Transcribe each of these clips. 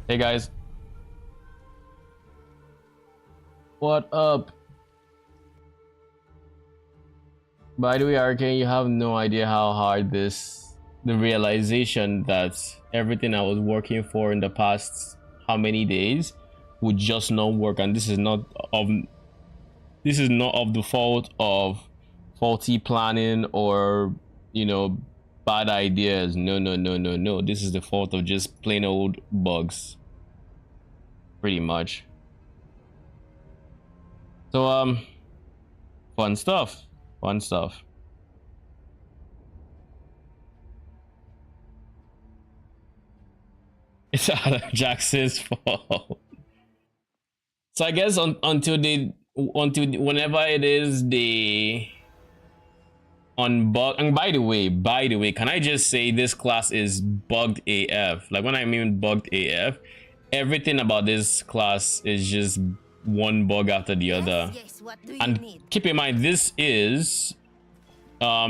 Hey guys, what up? By the way, Arcane, you have no idea how hard the realization that everything I was working for in the past how many days would just not work, and this is not of the fault of faulty planning or bad ideas. No, no, no, no, no. This is the fault of just plain old bugs, pretty much. So fun stuff. Fun stuff. It's Adam Jackson's fault. So I guess until whenever it is they unbug. And by the way, can I just say this class is bugged AF? Like when I mean bugged AF, everything about this class is just one bug after the other. Yes, what do you And need? keep in mind, this is I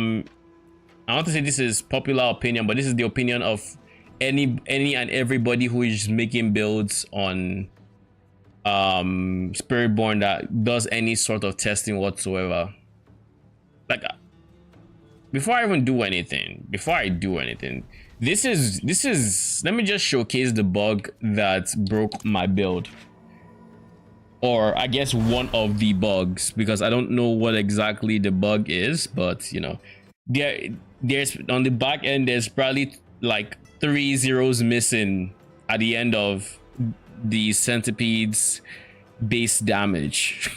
want to say this is popular opinion, but this is the opinion of any and everybody who is making builds on Spiritborn that does any sort of testing whatsoever. Like before I do anything, this is let me just showcase the bug that broke my build, or I guess one of the bugs, because I don't know what exactly the bug is, but you know, there's on the back end there's probably like 3 zeros missing at the end of the centipede's base damage.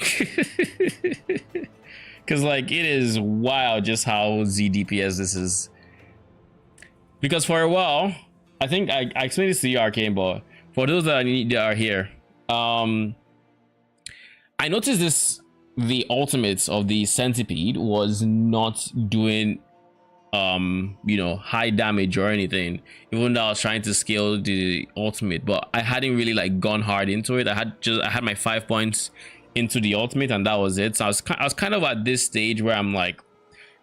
Because like it is wild just how ZDPS this is. Because for a while, I think I explained this to you, Arcane, but for those that are here, I noticed the ultimates of the centipede was not doing high damage or anything, even though I was trying to scale the ultimate, but I hadn't really like gone hard into it. I had my 5 points into the ultimate and that was it. So I was kind of at this stage where I'm like,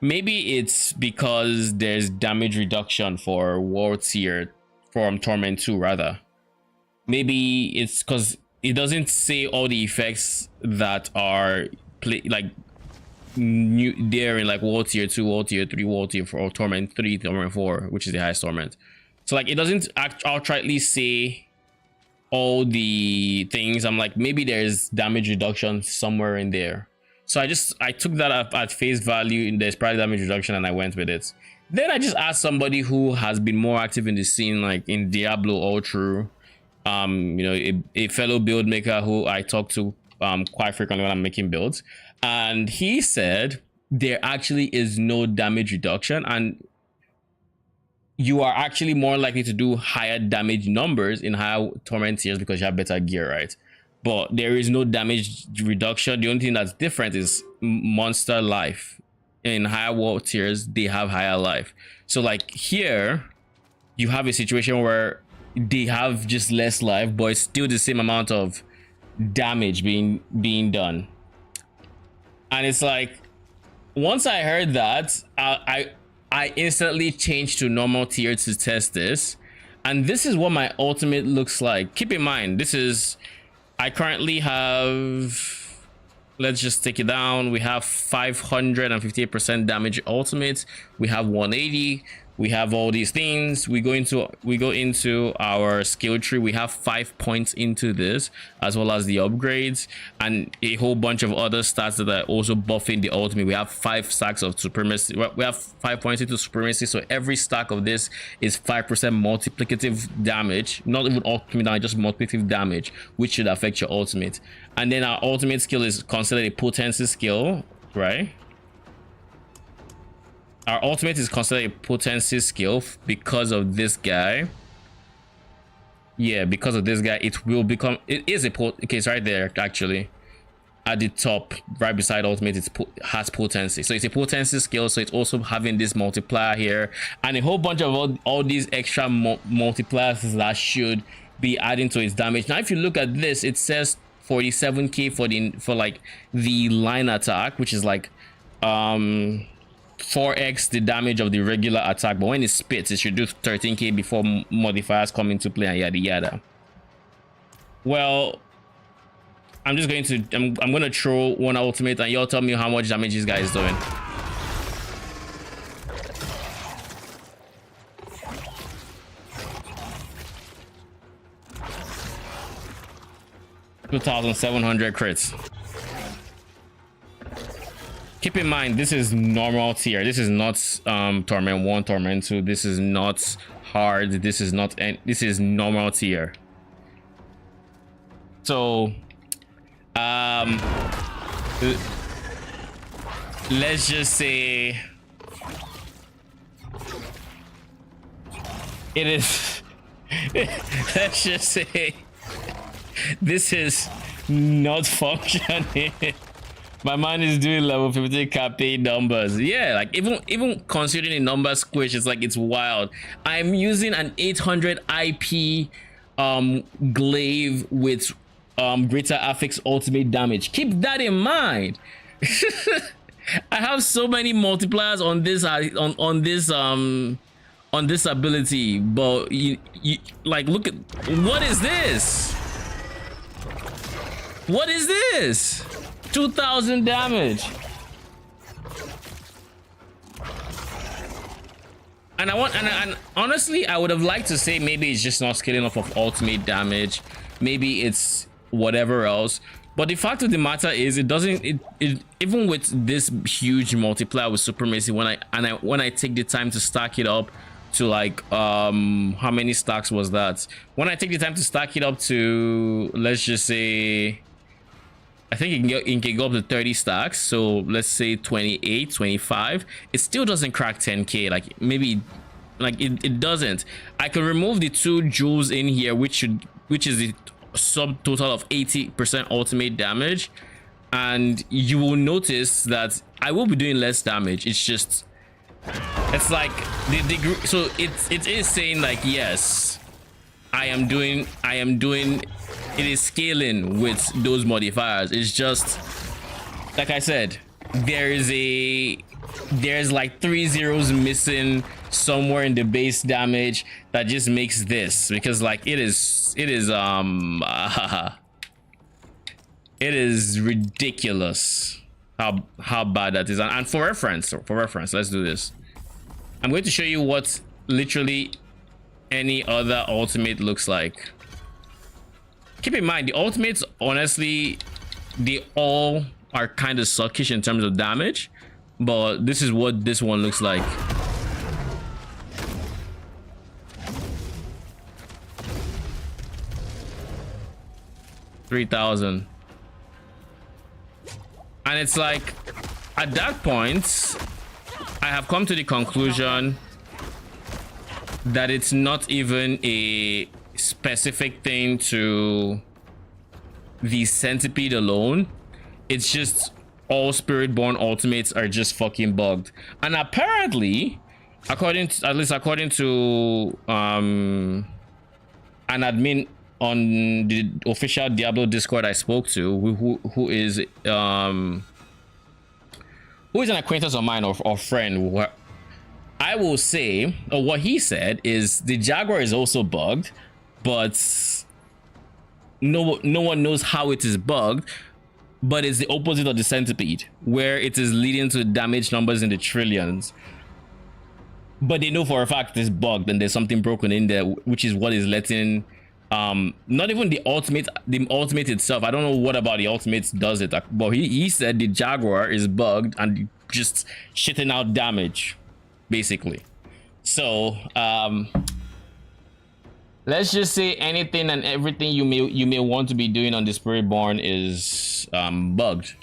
maybe it's because there's damage reduction for world tier from Torment 2 rather. Maybe it's because it doesn't say all the effects that are new there in like world tier 2, world tier 3, world tier 4, or Torment 3, Torment 4, which is the highest torment. So like it doesn't outrightly say all the things. I'm like, maybe there's damage reduction somewhere in there. So I took that at face value in there's probably damage reduction and I went with it. Then I just asked somebody who has been more active in the scene, like in Diablo all through, a fellow build maker who I talk to quite frequently when I'm making builds, and he said there actually is no damage reduction, and you are actually more likely to do higher damage numbers in higher torment tiers because you have better gear, right? But there is no damage reduction. The only thing that's different is monster life. In higher world tiers, they have higher life. So like here, you have a situation where they have just less life, but it's still the same amount of damage being done. And it's like, once I heard that, I instantly changed to normal tier to test this, and this is what my ultimate looks like. Keep in mind, I currently have, let's just take it down. We have 558% damage ultimate. We have 180. We have all these things. We go into our skill tree. We have 5 points into this, as well as the upgrades and a whole bunch of other stats that are also buffing the ultimate. We have 5 stacks of supremacy. We have 5 points into supremacy, so every stack of this is 5% multiplicative damage, not even ultimate damage, just multiplicative damage, which should affect your ultimate. And then our ultimate skill is considered a potency skill, right? Our ultimate is considered a potency skill because of this guy. Yeah, because of this guy, it will become, it is a okay, it's right there actually at the top, right beside ultimate. It has potency, so it's a potency skill, so it's also having this multiplier here and a whole bunch of all these extra multipliers that should be adding to its damage. Now if you look at this, it says 47k for like the line attack, which is like 4x the damage of the regular attack, but when it spits it should do 13k before modifiers come into play and yada yada. Well, I'm just going to I'm gonna throw one ultimate and y'all tell me how much damage this guy is doing. $2,700 crits. Keep in mind, this is normal tier. This is not Torment 1, Torment 2. This is not hard. This is not, this is normal tier. So let's just say it is let's just say this is not functioning. My mind is doing level 50 campaign numbers. Yeah, like even considering the number squish, it's like it's wild. I'm using an 800 IP glaive with greater affix ultimate damage. Keep that in mind. I have so many multipliers on this ability, but you like, look at, what is this? What is this? 2,000 damage. And and honestly, I would have liked to say maybe it's just not scaling off of ultimate damage, maybe it's whatever else, but the fact of the matter is it doesn't, even with this huge multiplier with supremacy, when I take the time to stack it up to like how many stacks was that, when I take the time to stack it up to, let's just say, I think it can go up to 30 stacks, so let's say 28, 25, it still doesn't crack 10k. Like maybe, like it doesn't. I can remove the 2 jewels in here, which is the sub total of 80% ultimate damage, and you will notice that I will be doing less damage. It's just, it's like the degree, so it is saying like, yes, I am doing it is scaling with those modifiers. It's just like I said, there's like 3 zeros missing somewhere in the base damage that just makes this, because like it is ridiculous how bad that is. And for reference, let's do this. I'm going to show you what literally any other ultimate looks like. Keep in mind, the ultimates, honestly, they all are kind of suckish in terms of damage, but this is what this one looks like. $3,000. And it's like, at that point, I have come to the conclusion that it's not even a specific thing to the centipede alone. It's just all Spiritborn ultimates are just fucking bugged. And apparently, according to an admin on the official Diablo Discord I spoke to, who is an acquaintance of mine or friend, I will say, or what he said is, the Jaguar is also bugged, but no one knows how it is bugged. But it's the opposite of the centipede, where it is leading to damage numbers in the trillions. But they know for a fact it's bugged and there's something broken in there, which is what is letting not even the ultimate itself. I don't know what about the ultimate does it, but he said the Jaguar is bugged and just shitting out damage, basically. So let's just say anything and everything you may want to be doing on the Spiritborn is bugged.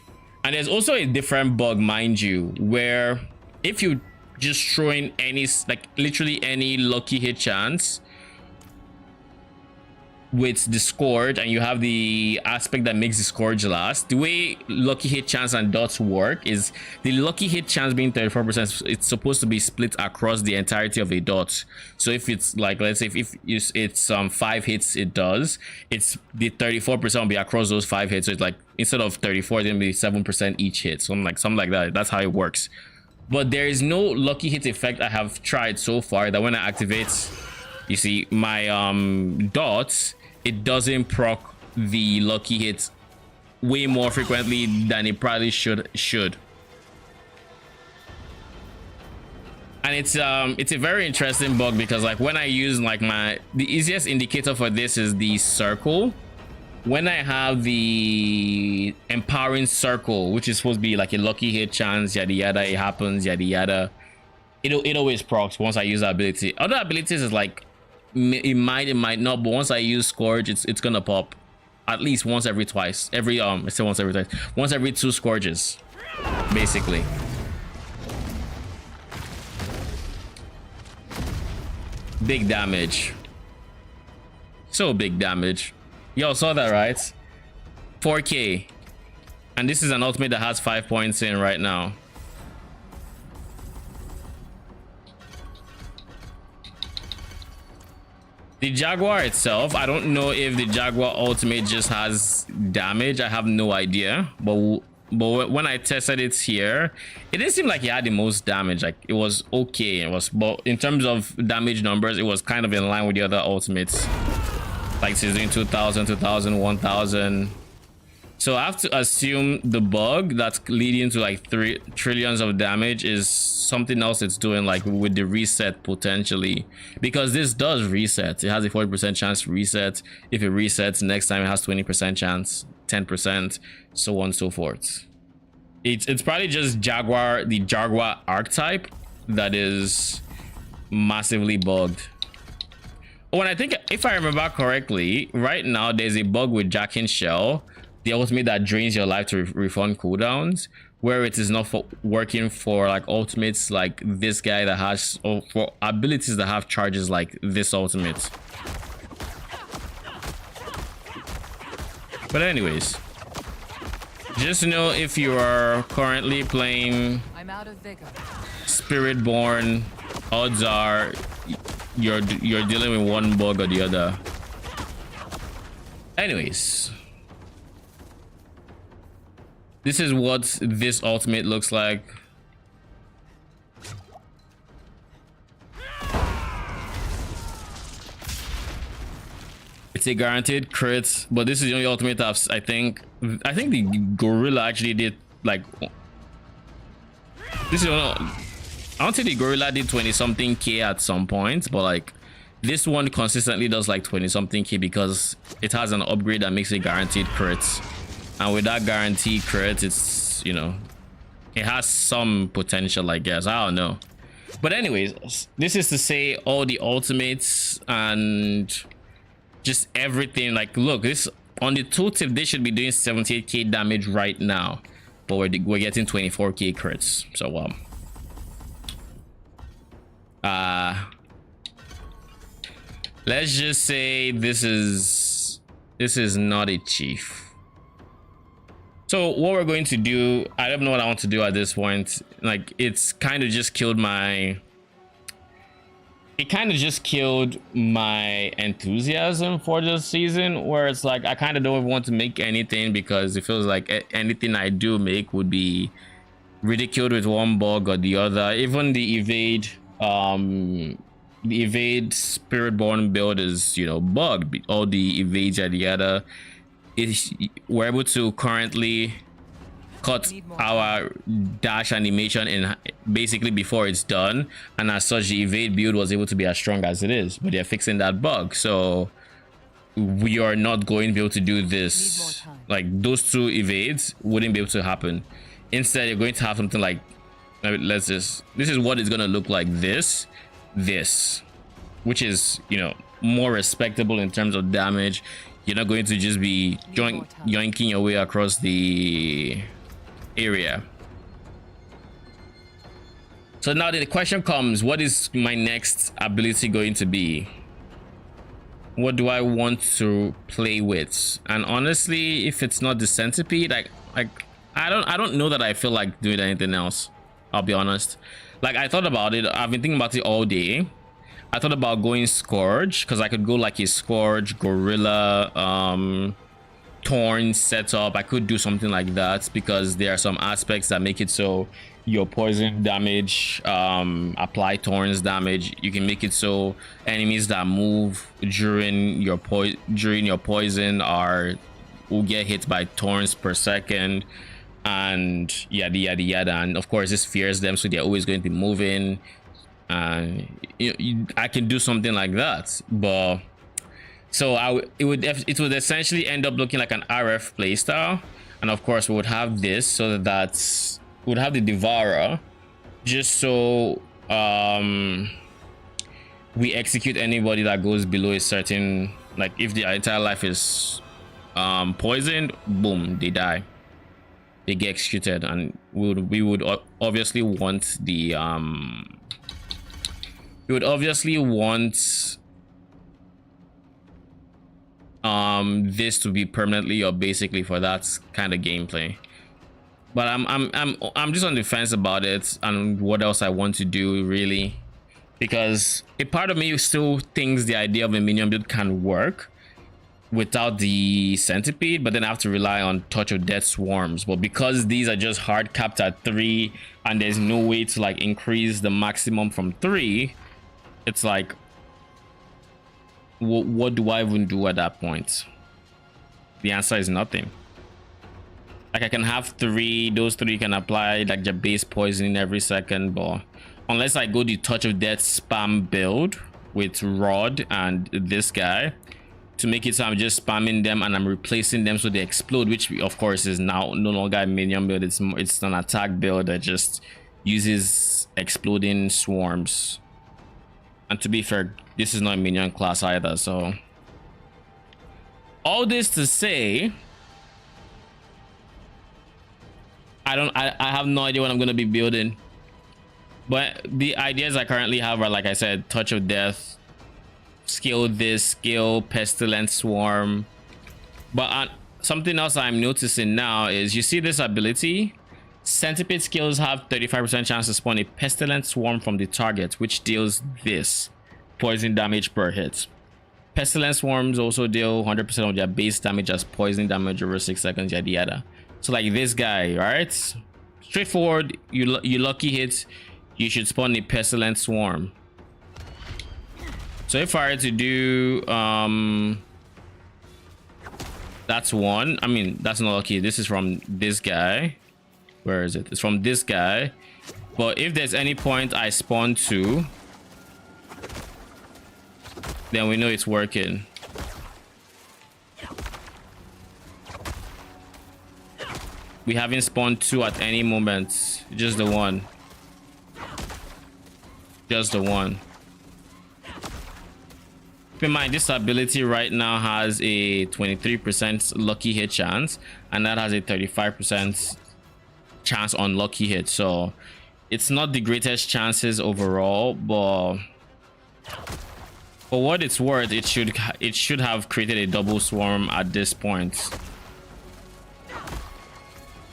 And there's also a different bug, mind you, where if you just throw in any, like literally any lucky hit chance with the scourge, and you have the aspect that makes the scourge last, the way lucky hit chance and dots work is the lucky hit chance being 34%, it's supposed to be split across the entirety of a dot. So if it's like, let's say if it's 5 hits, it does, it's the 34% will be across those 5 hits. So it's like, instead of 34, it's gonna be 7% each hit, something like that. That's how it works. But there is no lucky hit effect I have tried so far that when I activate, you see my dots, it doesn't proc the lucky hits way more frequently than it probably should. And it's a very interesting bug because like when I use like the easiest indicator for this is the circle. When I have the empowering circle, which is supposed to be like a lucky hit chance, yada yada, it happens, yada yada, it always procs once I use that ability. Other abilities is like it might not, but once I use Scourge, it's gonna pop at least once every twice. I say once every twice. Once every 2 Scourges, basically. Big damage. So big damage. Y'all saw that, right? 4K. And this is an ultimate that has 5 points in right now. The Jaguar itself, I don't know if the Jaguar ultimate just has damage. I have no idea. But when I tested it here, it didn't seem like it had the most damage. Like it was okay. But in terms of damage numbers, it was kind of in line with the other ultimates. Like she's doing 2,000, 2,000, 1,000. So I have to assume the bug that's leading to like 3 trillions of damage is something else it's doing, like with the reset potentially, because this does reset. It has a 40% chance to reset. If it resets next time, it has 20% chance, 10%, so on and so forth. It's probably just the Jaguar archetype that is massively bugged. When I think, if I remember correctly, right now there's a bug with Jackin Shell, the ultimate that drains your life to refund cooldowns, where it is not working for like ultimates like this guy that has, or for abilities that have charges like this ultimate. But anyways, just know if you are currently playing Spiritborn, odds are you're dealing with one bug or the other. Anyways, this is what this ultimate looks like. It's a guaranteed crit, but this is the only ultimate I think the Gorilla actually did like this is I don't think the Gorilla did 20 something K at some point, but like this one consistently does like 20 something K because it has an upgrade that makes it guaranteed crits. And with that guaranteed crit, it's, you know, it has some potential, I guess. I don't know. But anyways, this is to say all the ultimates and just everything. Like, look, this on the tooltip, they should be doing 78k damage right now, but we're getting 24k crits. So let's just say this is not a chief. So what we're going to do, I don't know what I want to do at this point. Like, it's kind of just killed my enthusiasm for this season, where it's like I kind of don't want to make anything because it feels like anything I do make would be ridiculed with one bug or the other. Even the evade Spiritborn build is, you know, bugged. All the evades and the other. We're able to currently cut our dash animation in basically before it's done, and as such the evade build was able to be as strong as it is, but they're fixing that bug, so we are not going to be able to do this. Like, those 2 evades wouldn't be able to happen. Instead, you're going to have something like, this is what it's going to look like, this, which is, you know, more respectable in terms of damage. You're not going to just be yoinking your way across the area. So now the question comes, what is my next ability going to be? What do I want to play with? And honestly, if it's not the centipede, like I don't know that I feel like doing anything else. I'll be honest. Like, I thought about it. I've been thinking about it all day. I thought about going Scourge, because I could go like a Scourge, Gorilla, Torn setup. I could do something like that because there are some aspects that make it so your poison damage, apply thorns damage. You can make it so enemies that move during your poison are will get hit by thorns per second, and yada yada yada. And of course this fears them, so they're always going to be moving. And I can do something like that, but so it would essentially end up looking like an RF playstyle. And of course we would have this, so that we would have the Devourer, just so we execute anybody that goes below a certain, like if the entire life is poisoned, boom, they die, they get executed. And we would obviously want the we would obviously want this to be permanently or basically for that kind of gameplay. But I'm just on the fence about it and what else I want to do, really, because a part of me still thinks the idea of a minion build can work without the centipede, but then I have to rely on Touch of Death swarms. But because these are just hard capped at 3 and there's no way to like increase the maximum from 3, it's like, what do I even do at that point? The answer is nothing. Like I can have 3, those 3 can apply like the base poisoning every second, but unless I go the Touch of Death spam build with Rod and this guy to make it so I'm just spamming them and I'm replacing them so they explode, which of course is now no longer a minion build, it's an attack build that just uses exploding swarms. And to be fair, this is not a minion class either. So all this to say, I have no idea what I'm going to be building, but the ideas I currently have are, like I said, Touch of Death, scale this, scale Pestilence Swarm. But something else I'm noticing now is, you see this ability, Centipede skills have 35% chance to spawn a Pestilence Swarm from the target, which deals this poison damage per hit. Pestilence Swarms also deal 100% of their base damage as poison damage over 6 seconds, yada yada. So like this guy, right? Straightforward, you lucky hit, you should spawn a Pestilence Swarm. So if I were to do that's one, I mean that's not lucky, this is from this guy. Where is it? It's from this guy. But if there's any point I spawn to, then we know it's working. We haven't spawned 2 at any moment, just the one. Just the one. Keep in mind, this ability right now has a 23% lucky hit chance, and that has a 35% chance on lucky hit. So it's not the greatest chances overall, but for what it's worth, it should have created a double swarm at this point.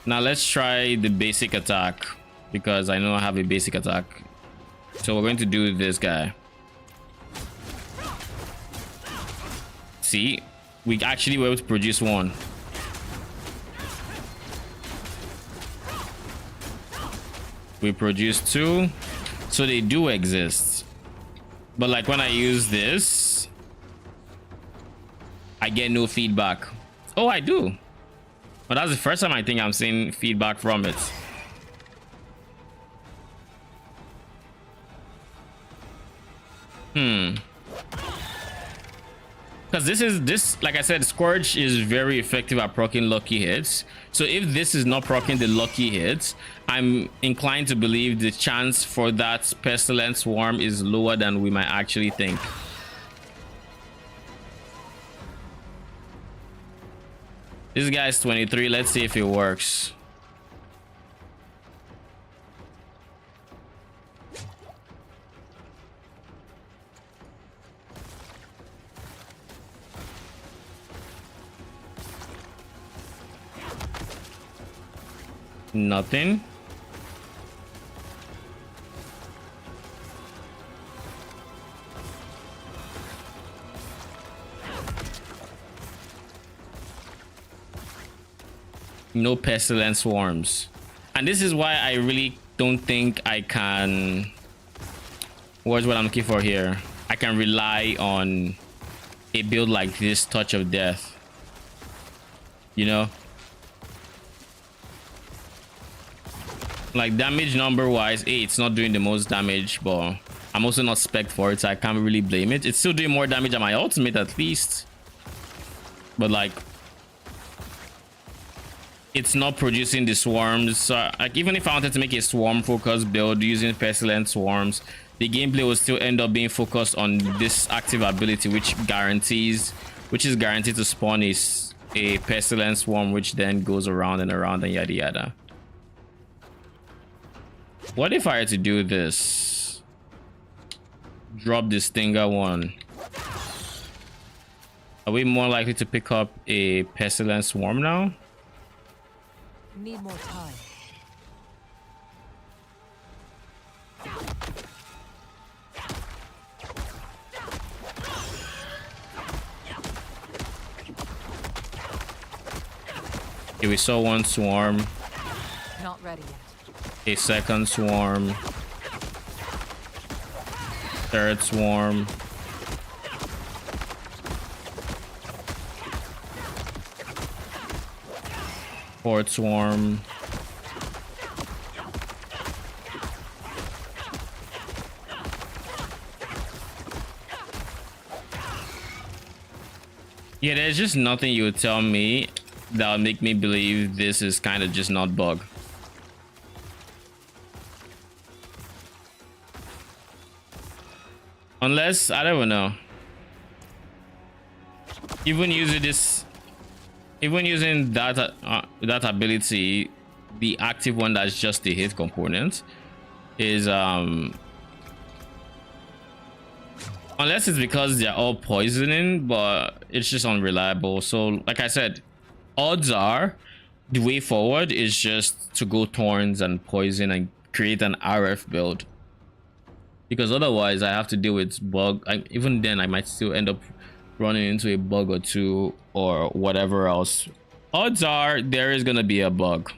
Now let's try the basic attack, because I know I have a basic attack. So we're going to do this guy. See, we actually were able to produce 1. We produced 2, so they do exist. But like when I use this, I get no feedback. Oh, I do. But that's the first time I think I'm seeing feedback from it. Because this, like I said, Scourge is very effective at proccing lucky hits. So if this is not proccing the lucky hits, I'm inclined to believe the chance for that Pestilence Swarm is lower than we might actually think. This guy's 23. Let's see if it works. Nothing. No Pestilence Swarms. And this is why I really don't think I can. What's what I'm looking for here? I can rely on a build like this, Touch of Death. You know, like damage number wise, hey, it's not doing the most damage, but I'm also not spec for it, so I can't really blame it. It's still doing more damage than my ultimate at least, but like it's not producing the swarms. So like even if I wanted to make a swarm focused build using pestilent swarms, the gameplay will still end up being focused on this active ability, which is guaranteed to spawn a pestilent swarm, which then goes around and around and yada yada. What if I had to do this? Drop this Stinger one. Are we more likely to pick up a pestilent swarm now? Need more time. Okay, we saw one swarm. Not ready yet. A second swarm. Third swarm. Fourth swarm. Yeah, there's just nothing you would tell me that would make me believe this is kind of just not bug. Unless, I don't know. Even using that ability, the active one that's just the hit component is unless it's because they're all poisoning, but it's just unreliable. So like I said, odds are the way forward is just to go thorns and poison and create an RF build, because otherwise I have to deal with bug. Even then I might still end up running into a bug or two or whatever else. Odds are there is gonna be a bug.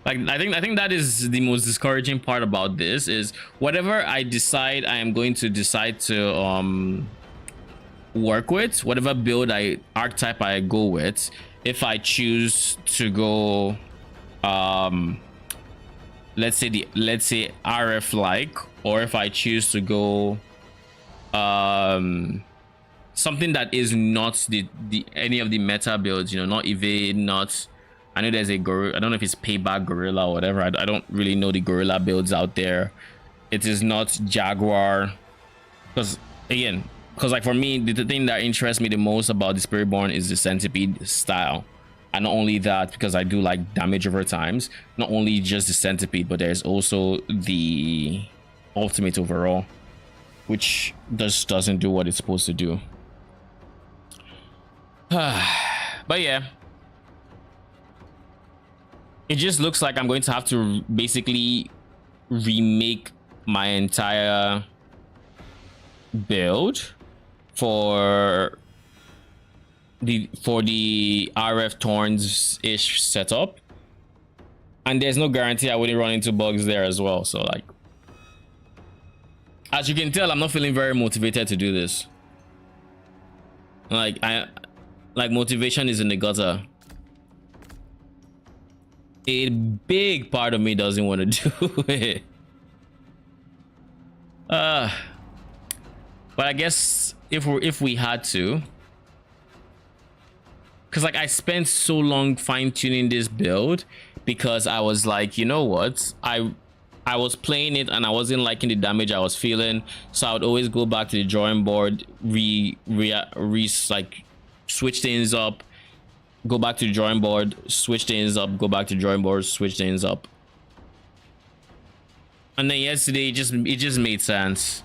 Like I think that is the most discouraging part about this, is whatever I decide I am going to decide to work with, whatever build archetype I go with, if I choose to go let's say RF like, or if I choose to go something that is not the any of the meta builds, you know, not evade, not, I know there's a gorilla, I don't know if it's payback gorilla or whatever. I don't really know the gorilla builds out there. It is not jaguar, because like for me, the thing that interests me the most about the Spiritborn is the centipede style. And not only that, because I do like damage over times, not only just the centipede, but there's also the ultimate overall, which just doesn't do what it's supposed to do. But yeah, it just looks like I'm going to have to basically remake my entire build for the RF Thorns ish setup, and there's no guarantee I wouldn't run into bugs there as well. So like, as you can tell, I'm not feeling very motivated to do this. Like motivation is in the gutter. A big part of me doesn't want to do it. But I guess if we had to, because like I spent so long fine-tuning this build, because I was like, you know what, I was playing it and I wasn't liking the damage I was feeling, so I would always go back to the drawing board, like switch things up, go back to the drawing board, switch things up, go back to the drawing board, switch things up. And then yesterday it just made sense.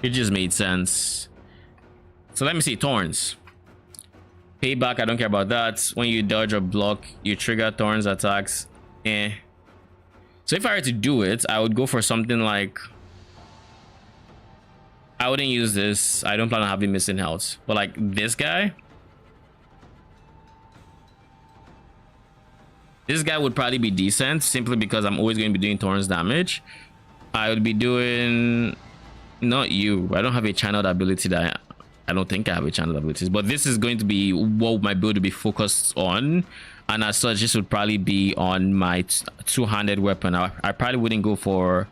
It just made sense. So let me see. Thorns. Payback, I don't care about that. When you dodge or block, you trigger Thorns attacks. So if I were to do it, I would go for something like, I wouldn't use this. I don't plan on having missing health. But like this guy, This guy would probably be decent simply because I'm always going to be doing Torrent's damage. I would be doing... Not you. I don't have a channeled ability that I don't think I have a channeled abilities, but this is going to be what my build will be focused on, and as such this would probably be on my two-handed weapon. I probably wouldn't go for...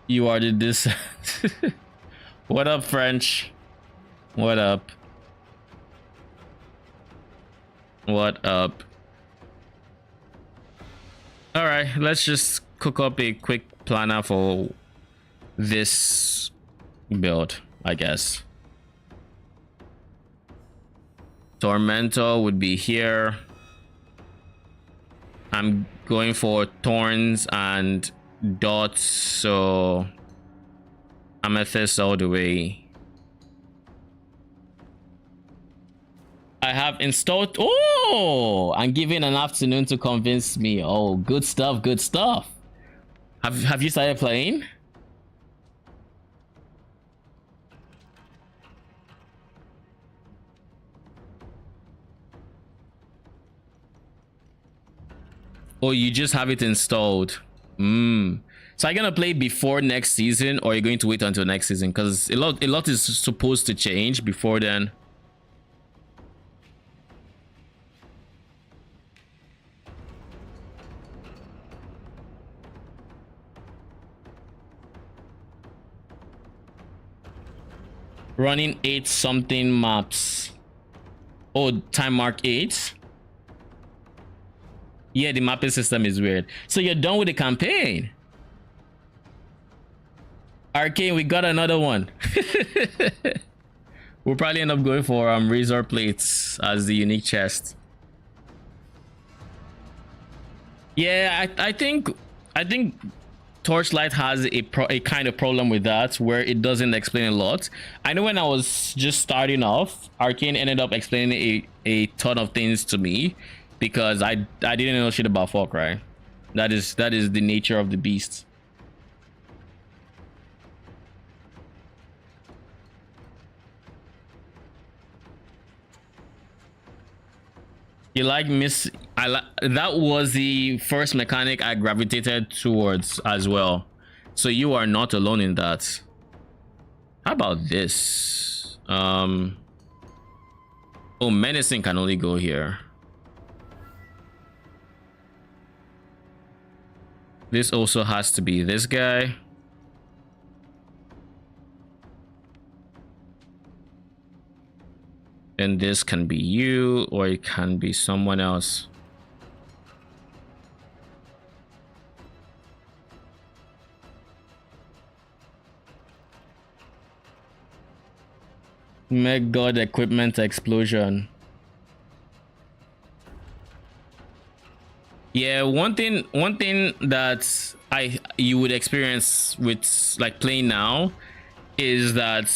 You are this. What up, French? What up? What up? All right, let's just cook up a quick planner for this build, I guess. Tormentor would be here. I'm going for thorns and dots, so amethyst all the way. I have installed... Oh, I'm giving an afternoon to convince me. Oh, good stuff, good stuff. Have you started playing? Oh, you just have it installed. So are you gonna play before next season, or are you going to wait until next season? Because a lot is supposed to change before then. Running 8 something maps. Oh, time mark 8. Yeah, the mapping system is weird. So you're done with the campaign. Arcane, we got another one. We'll probably end up going for razor plates as the unique chest. Yeah, I think Torchlight has a kind of problem with that, where it doesn't explain a lot. I know when I was just starting off, Arcane ended up explaining a ton of things to me, because I didn't know shit about Folk, right? That is the nature of the beast. You like that was the first mechanic I gravitated towards as well. So you are not alone in that. How about this? Oh, menacing can only go here. This also has to be this guy. And this can be you, or it can be someone else. Meg God equipment explosion. Yeah, one thing that you would experience with like playing now is that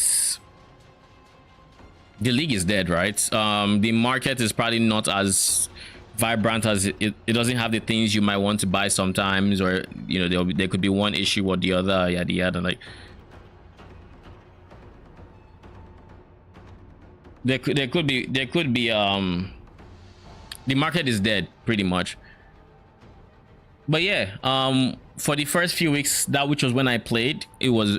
the league is dead, right? The market is probably not as vibrant as it doesn't have the things you might want to buy sometimes, or you know, there could be one issue or the other, yada yada. Like there could be the market is dead pretty much. But yeah, for the first few weeks, that which was when I played, it was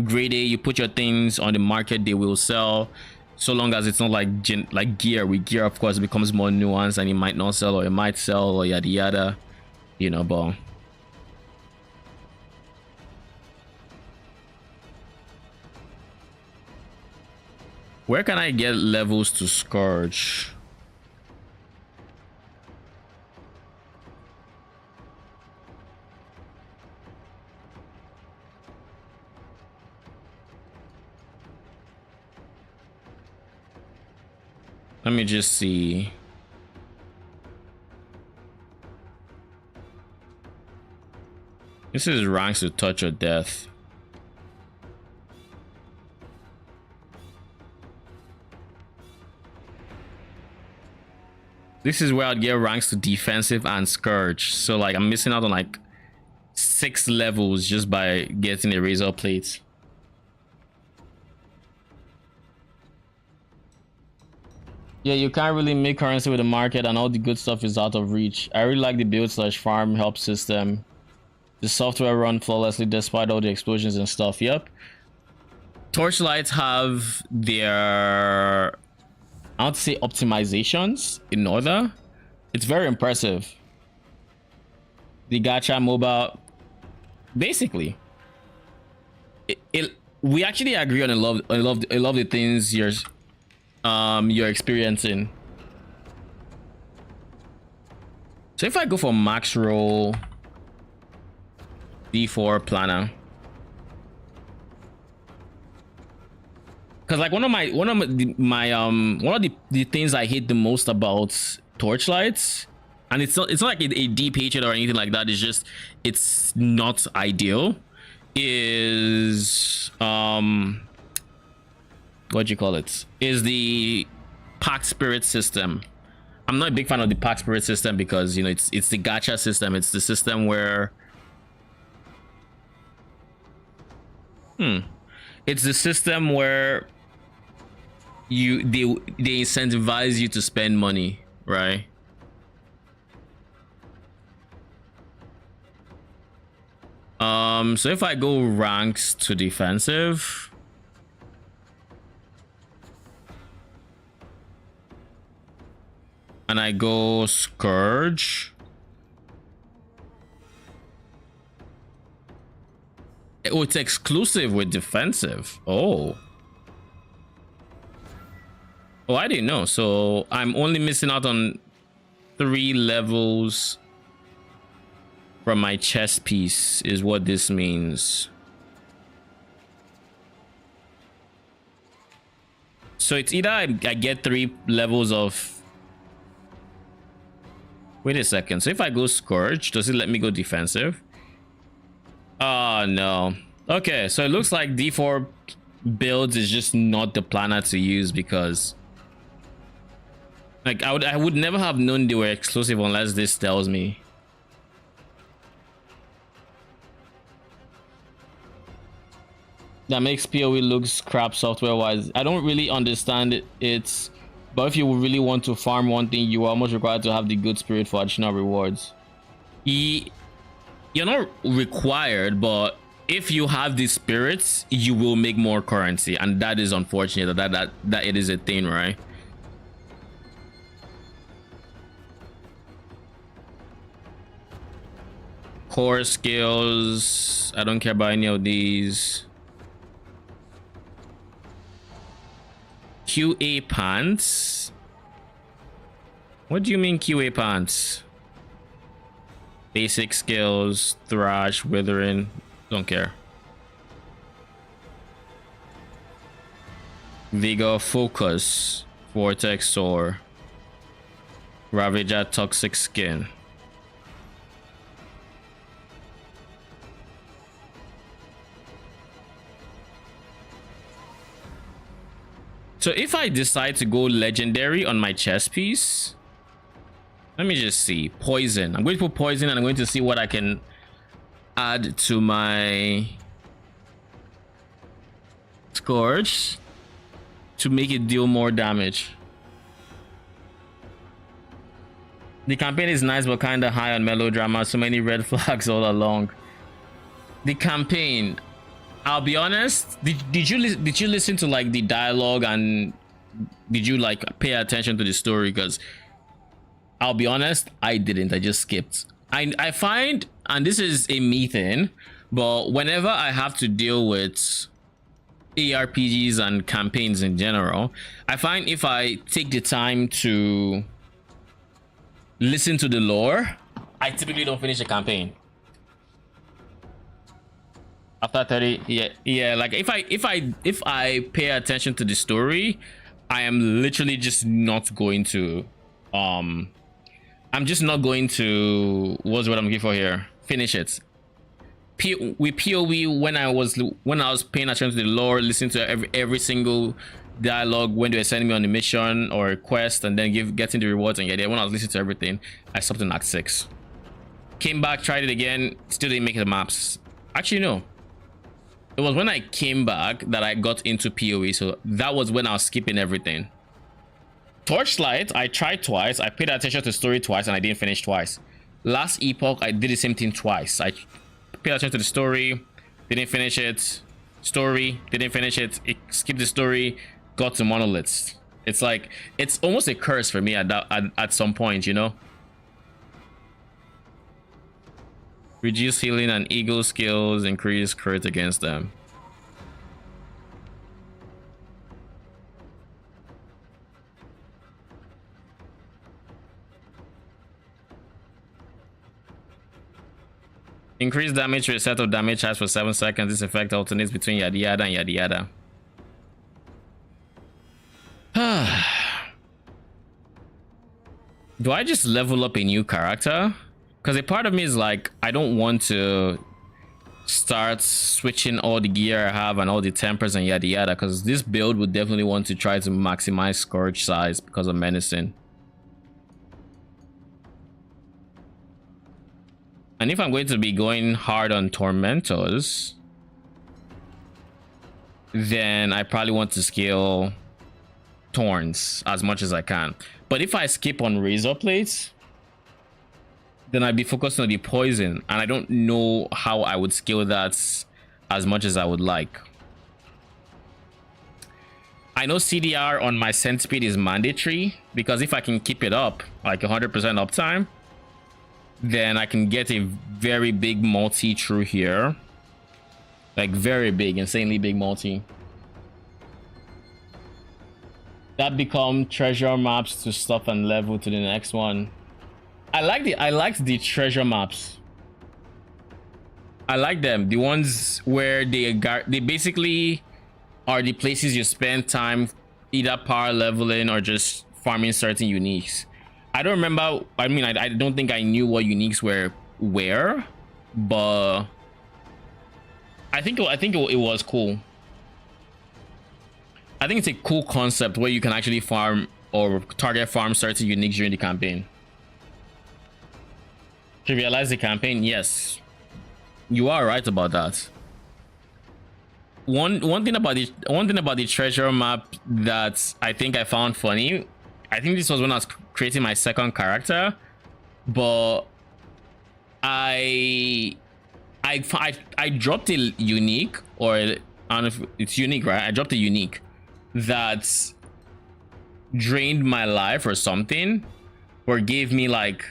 grade A. You put your things on the market, they will sell, so long as it's not like gear. With gear, of course, it becomes more nuanced, and it might not sell, or it might sell, or yada yada, you know. But where can I get levels to Scourge? Let me just see. This is ranks to touch or death. This is where I'd get ranks to defensive and Scourge. So like I'm missing out on like 6 levels just by getting a razor plate. Yeah, you can't really make currency with the market, and all the good stuff is out of reach. I really like the build slash farm help system. The software run flawlessly despite all the explosions and stuff. Yep. Torchlights have their, I want to say, optimizations in order. It's very impressive. The gacha mobile, basically, we actually agree on a lot of the things you're experiencing. So if I go for max roll D4 planner, because like one of the things I hate the most about torchlights, and it's not like a deep hatred or anything like that, it's just it's not ideal, is what do you call it, is the pack spirit system. I'm not a big fan of the pack spirit system because, you know, it's the gacha system. It's the system where it's the system where they incentivize you to spend money, right? So if I go ranks to defensive, and I go Scourge, oh, it's exclusive with defensive. Oh, I didn't know. So I'm only missing out on 3 levels from my chess piece is what this means. So it's either I get 3 levels of, wait a second, so if I go Scourge, does it let me go defensive? Oh no. Okay, so it looks like D4 builds is just not the planner to use, because like I would never have known they were exclusive unless this tells me. That makes PoE looks crap software wise. I don't really understand it. But if you really want to farm one thing, you are almost required to have the good spirit for additional rewards. You're not required, but if you have the spirits, you will make more currency, and that is unfortunate that it is a thing, right? Core skills, I don't care about any of these. QA pants? What do you mean QA pants? Basic skills, thrash, withering, don't care. Vigor, focus, vortex, soar, ravager, toxic skin. So if I decide to go legendary on my chess piece, let me just see. Poison. I'm going to put poison, and I'm going to see what I can add to my Scourge to make it deal more damage. The campaign is nice, but kind of high on melodrama. So many red flags all along. The campaign, I'll be honest, did you listen to like the dialogue, and did you like pay attention to the story? Because I'll be honest, I didn't. I just skipped. I find, and this is a me thing, but whenever I have to deal with ARPGs and campaigns in general, I find if I take the time to listen to the lore, I typically don't finish a campaign after 30. Yeah, like if I pay attention to the story, I am literally just not going to I'm just not going to, what's what I'm looking for here, finish it. With PoE, when I was paying attention to the lore, listening to every single dialogue when they were sending me on a mission or a quest, and then getting the rewards, and when I was listening to everything, I stopped in Act 6. Came back, tried it again, still didn't make the maps. Actually, no. It was when I came back that I got into PoE, so that was when I was skipping everything. Torchlight, I tried twice. I paid attention to story twice and I didn't finish twice. Last Epoch, I did the same thing twice. I paid attention to the story, didn't finish it. Story, didn't finish it. Skipped the story, got to Monoliths. It's like, it's almost a curse for me at some point, you know? Reduce healing and eagle skills, increase crit against them. Increase damage reset of damage has for 7 seconds. This effect alternates between yada yada and yada yada. Do I just level up a new character? Because a part of me is like, I don't want to start switching all the gear I have and all the tempers and yada yada, because this build would definitely want to try to maximize Scourge size because of Menacing. And if I'm going to be going hard on Tormentors, then I probably want to scale Thorns as much as I can. But if I skip on Razor Plates, then I'd be focused on the Poison, and I don't know how I would scale that as much as I would like. I know CDR on my Centipede is mandatory, because if I can keep it up, like 100% uptime, then I can get a very big multi through here. Like very big, insanely big multi. That become treasure maps to stop and level to the next one. I liked the treasure maps. I like them. The ones where they basically are the places you spend time either power leveling or just farming certain uniques. I don't remember. I mean, I don't think I knew what uniques were where, but I think it was cool. I think it's a cool concept where you can actually farm or target farm certain uniques during the campaign. Trivialize the campaign, yes, you are right about that. One thing about the treasure map that I think I found funny. I think this was when I was creating my second character, but I dropped a unique, or I don't know if it's unique, right? I dropped a unique that drained my life or something, or gave me like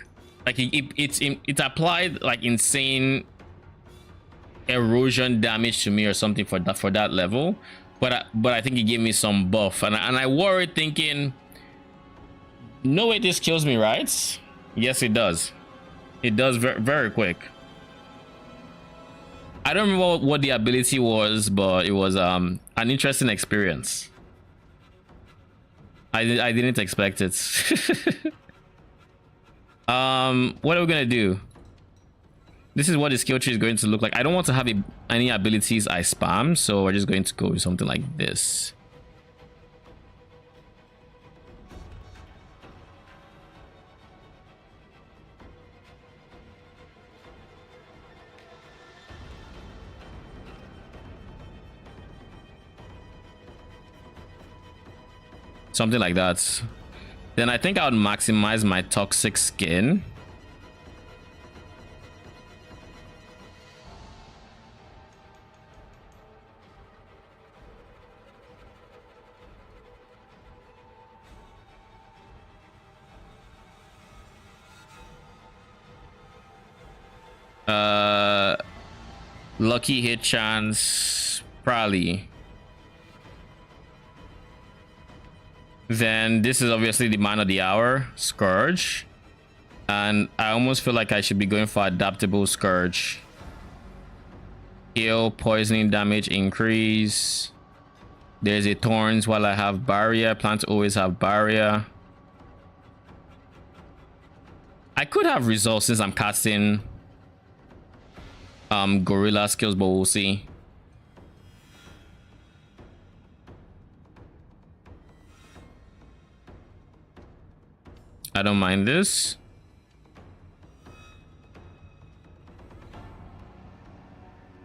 it applied like insane erosion damage to me or something for that level, but I think it gave me some buff, and I wore it thinking, no way this kills me, right? Yes, it does. It does very, very quick. I don't remember what the ability was, but it was an interesting experience. I didn't expect it. What are we gonna do? This is what the skill tree is going to look like. I don't want to have any abilities I spam, so we're just going to go with something like this. Something like that. Then I think I would maximize my toxic skin. Lucky hit chance, probably. Then this is obviously the man of the hour, Scourge, and I almost feel like I should be going for adaptable Scourge. Heal, poisoning damage increase. There's a thorns while I have barrier. Plants always have barrier. I could have results since I'm casting gorilla skills, but we'll see. I don't mind this.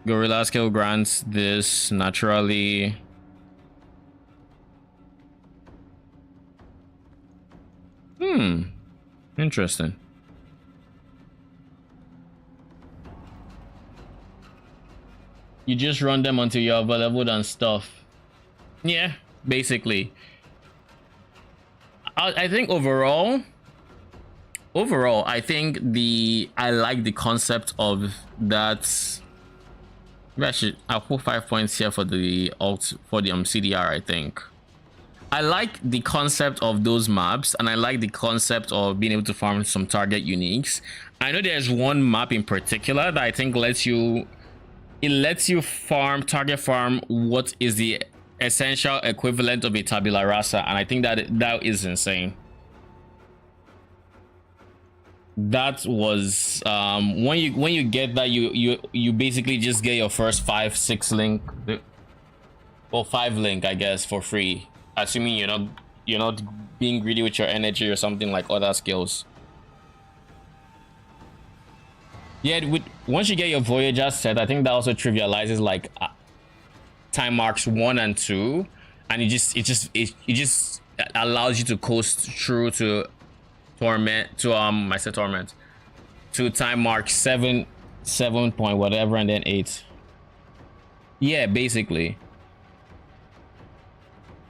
Gorilla skill grants this naturally. Interesting. You just run them until you're leveled and stuff. Yeah, basically. I think overall, I think I like the concept of that. Maybe I'll put 5 points here for the alt for the CDR. I think I like the concept of those maps, and I like the concept of being able to farm some target uniques. I know there's one map in particular that I think lets you target farm what is the essential equivalent of a tabula rasa, and I think that is insane. That was when you get that, you basically just get your first 5-6 link, or 5 link, I guess, for free, assuming you're not being greedy with your energy or something like other skills. Yeah, once you get your Voyager set, I think that also trivializes like time marks 1 and 2, and it just allows you to coast through to torment, to I said torment, to time mark 7 point whatever, and then 8. Yeah, basically.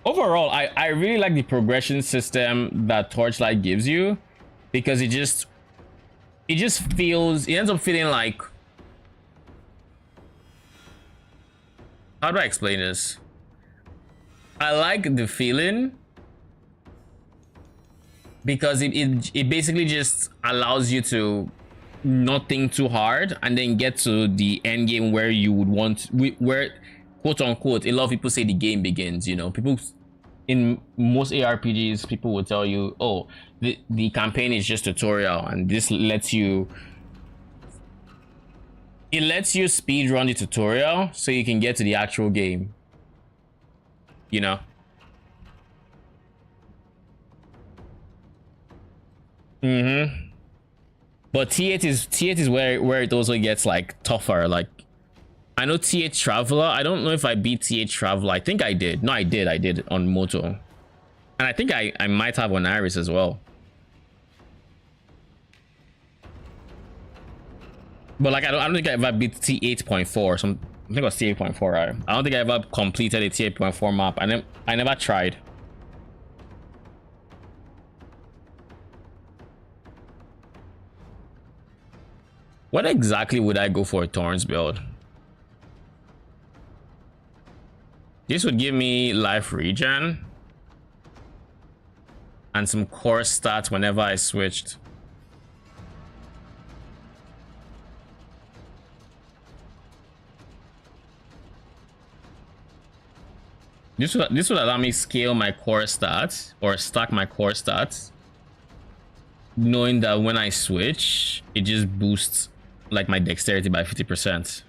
Overall, I really like the progression system that Torchlight gives you, because it ends up feeling like, how do I explain this? I like the feeling because it basically just allows you to not think too hard and then get to the end game where you would want, where quote unquote a lot of people say the game begins. You know, people in most ARPGs, people will tell you, oh, the campaign is just tutorial, and this lets you speed run the tutorial so you can get to the actual game, you know. But T8 is where it also gets like tougher. Like, I know T8 Traveler, I don't know if I beat T8 Traveler. I think I did. No, I did on Moto, and I think I might have on Iris as well. But like, I don't think I ever beat T8.4. I think it was T8.4, right? I don't think I ever completed a T8.4 map. I never tried. What exactly would I go for a Thorns build? This would give me life regen and some core stats whenever I switched. This would allow me scale my core stats or stack my core stats, knowing that when I switch, it just boosts like my dexterity by 50%.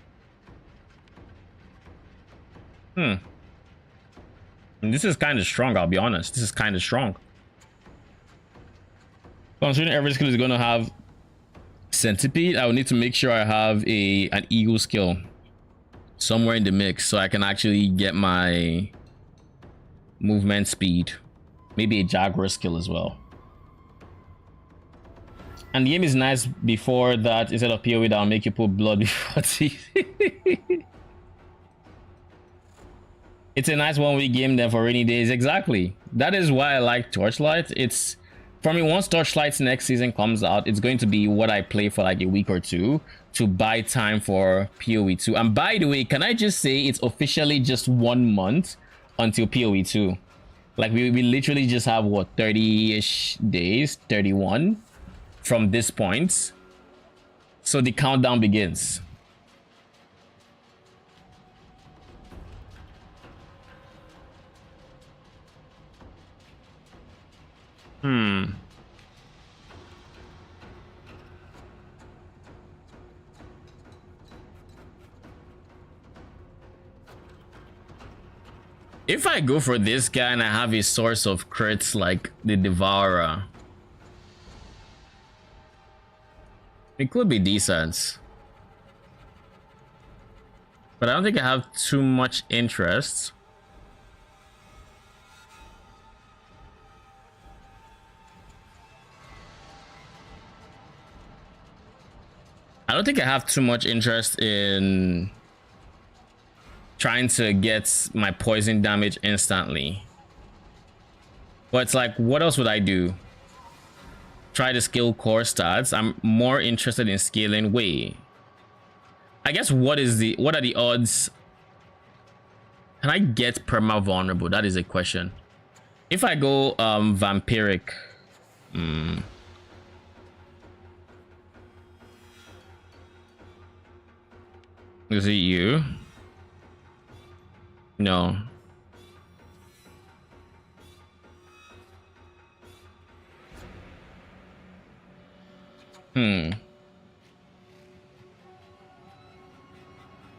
And this is kind of strong, I'll be honest. This is kind of strong. Considering every skill is going to have Centipede, I will need to make sure I have an Eagle skill somewhere in the mix so I can actually get my movement speed. Maybe a Jaguar skill as well. And the game is nice before that. Instead of PoE, that'll make you put blood before teeth. It's a nice 1 week game then for rainy days. Exactly. That is why I like Torchlight. It's, for me, once Torchlight's next season comes out, it's going to be what I play for like a week or two to buy time for PoE 2. And by the way, can I just say it's officially just 1 month until PoE 2. Like we literally just have what, 30-ish days, 31 from this point. So the countdown begins. If I go for this guy and I have a source of crits like the Devourer, it could be decent. But I don't think I have too much interest. I don't think I have too much interest in trying to get my poison damage instantly. But it's like, what else would I do? Try to scale core stats. I'm more interested in scaling. Wait, I guess what are the odds? Can I get perma vulnerable? That is a question. If I go vampiric, is it you? No.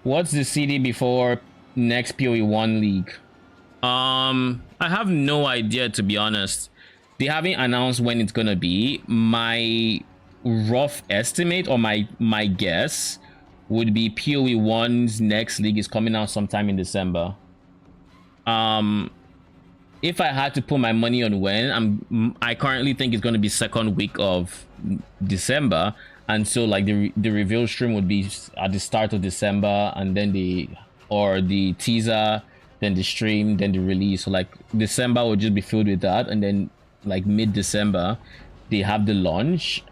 What's the CD before next PoE1 league? I have no idea, to be honest. They haven't announced when it's gonna be. My rough estimate, or my guess, would be PoE1's next league is coming out sometime in December. If I had to put my money on when, I currently think it's going to be second week of December, and so like the reveal stream would be at the start of December, and then the teaser, then the stream, then the release. So like December would just be filled with that, and then like mid-December they have the launch.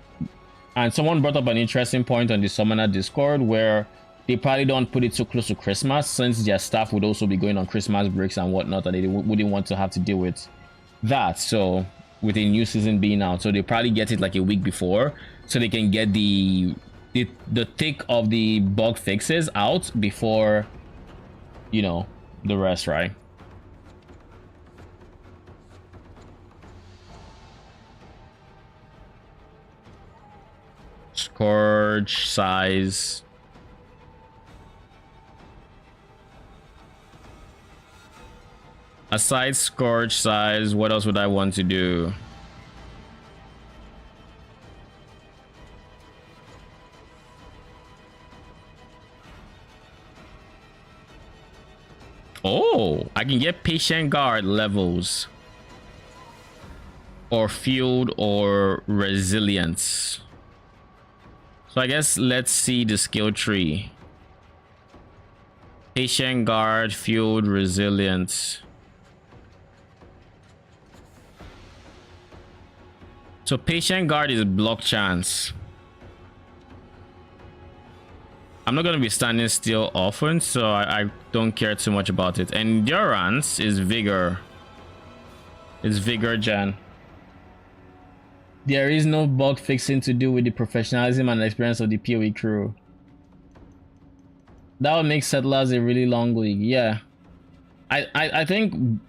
And someone brought up an interesting point on the Summoner Discord where they probably don't put it so close to Christmas, since their staff would also be going on Christmas breaks and whatnot, and they wouldn't want to have to deal with that. So with a new season being out, so they probably get it like a week before, so they can get the thick of the bug fixes out before, you know, the rest, right? Scourge size. Aside Scourge size, what else would I want to do? Oh, I can get Patient Guard levels, or Field, or Resilience. So I guess let's see the skill tree. Patient Guard, Field, Resilience. So Patient Guard is block chance. I'm not going to be standing still often, so I don't care too much about it. Endurance is Vigor. It's Vigor Gen. There is no bug fixing to do with the professionalism and experience of the PoE crew. That would make Settlers a really long league. Yeah. I think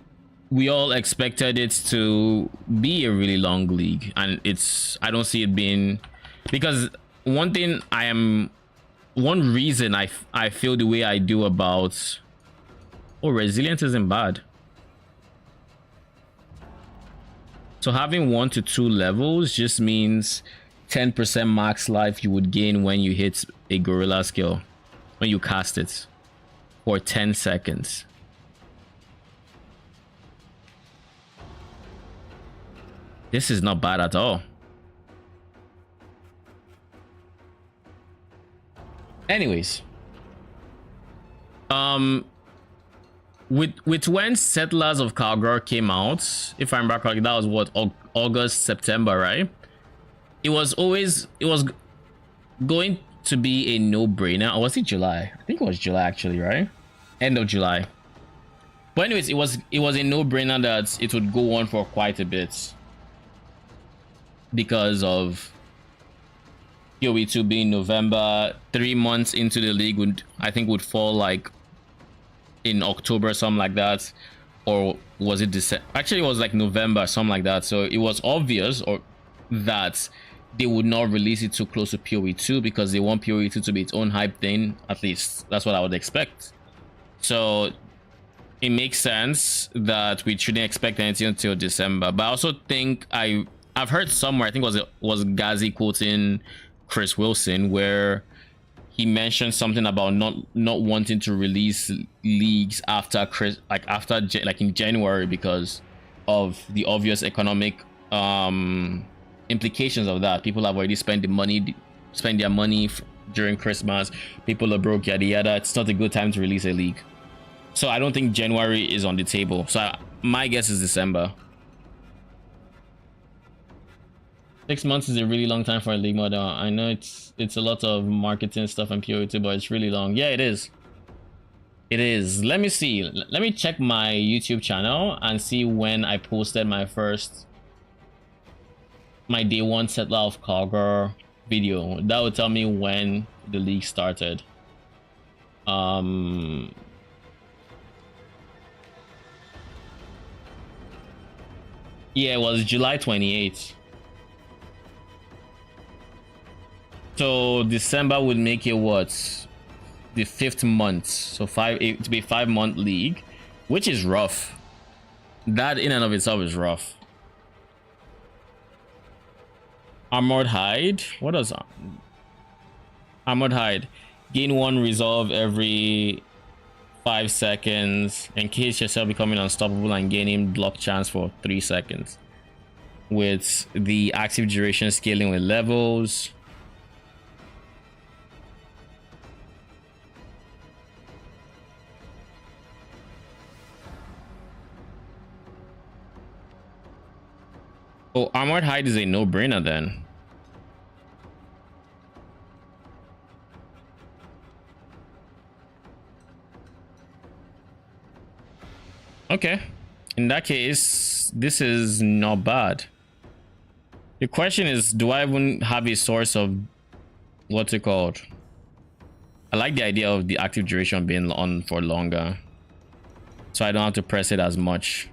we all expected it to be a really long league, and I don't see it being, because one reason I feel the way I do about, oh, Resilience isn't bad. So having 1 to 2 levels just means 10% max life you would gain when you hit a gorilla skill, when you cast it for 10 seconds. This is not bad at all. Anyways, with when Settlers of Kalgar came out, if I remember correctly, that was what, August, September, right? It was going to be a no-brainer. Or was it July? I think it was July actually, right? End of July. But anyways, it was a no-brainer that it would go on for quite a bit, because of PoE2 being November. 3 months into the league would fall like in October, something like that. Or was it December? Actually, it was like November, something like that. So it was obvious that they would not release it too close to PoE2, because they want PoE2 to be its own hype thing. At least that's what I would expect. So it makes sense that we shouldn't expect anything until December. But I also think I've heard somewhere, I think it was Ghazi quoting Chris Wilson, where he mentioned something about not wanting to release leagues after in January, because of the obvious economic implications of that. People have already spent their money during Christmas. People are broke, yada yada. It's not a good time to release a league. So I don't think January is on the table. So my guess is December. 6 months is a really long time for a league model. I know it's a lot of marketing stuff and POE2, but it's really long. Yeah, it is. It is. Let me see. Let me check my YouTube channel and see when I posted my day one Settler of Kalgar video. That will tell me when the league started. Yeah, it was July 28th. So December would make it what? The 5th month. So it to be a 5-month league, which is rough. That in and of itself is rough. Armored Hide. What does Armored Hide? Gain 1 resolve every 5 seconds. Encase yourself becoming unstoppable and gaining block chance for 3 seconds. With the active duration scaling with levels. Oh, Armored Hide is a no-brainer then. Okay. In that case, this is not bad. The question is, do I even have a source of what's it called? I like the idea of the active duration being on for longer, so I don't have to press it as much.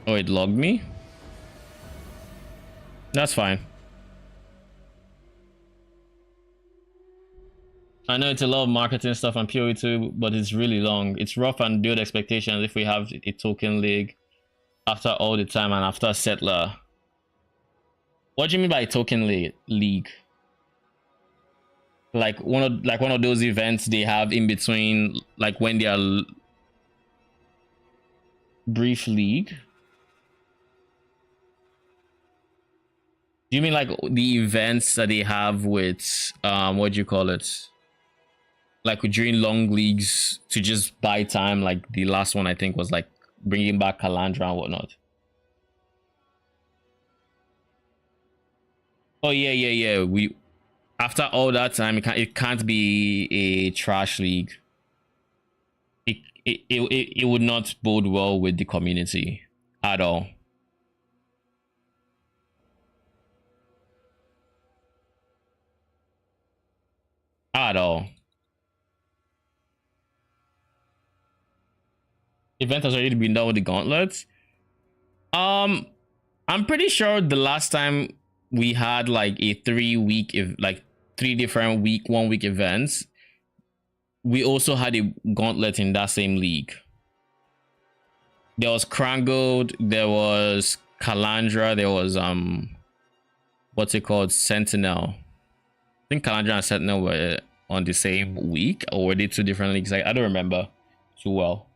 Oh, it logged me? That's fine. I know it's a lot of marketing stuff on PoE2, but it's really long. It's rough and build expectations if we have a token league after all the time and after Settler. What do you mean by token league? Like one of those events they have in between, like when they are brief league? Do you mean like the events that they have with what do you call it? Like during long leagues to just buy time, like the last one I think was like bringing back Calandra and whatnot. Oh yeah. We after all that time, it can't be a trash league. It would not bode well with the community at all. At all. Event has already been done with the gauntlets. I'm pretty sure the last time we had like a 3-week, like 3 different 1-week events, we also had a gauntlet in that same league. There was Krangold, there was Calandra, there was what's it called, Sentinel. I think Calandra and Sentinel were on the same week, or were they 2 different leagues? I don't remember too well.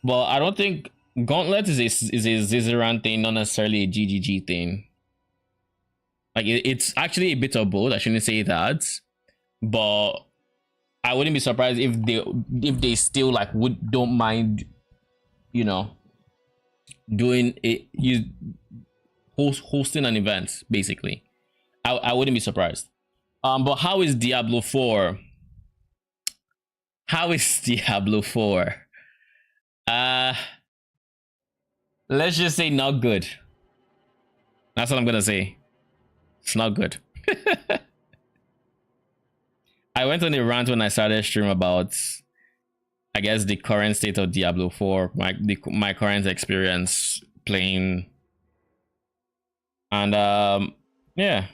But I don't think Gauntlet is a Zizaran thing, not necessarily a GGG thing. Like it's actually a bit of both. I shouldn't say that, but I wouldn't be surprised if they still like don't mind, you know, doing it, hosting an event basically. I wouldn't be surprised. But how is Diablo 4? How is Diablo 4? Let's just say not good. That's what I'm gonna say. It's not good. I went on a rant when I started stream about, I guess, the current state of Diablo 4, my current experience playing, and yeah.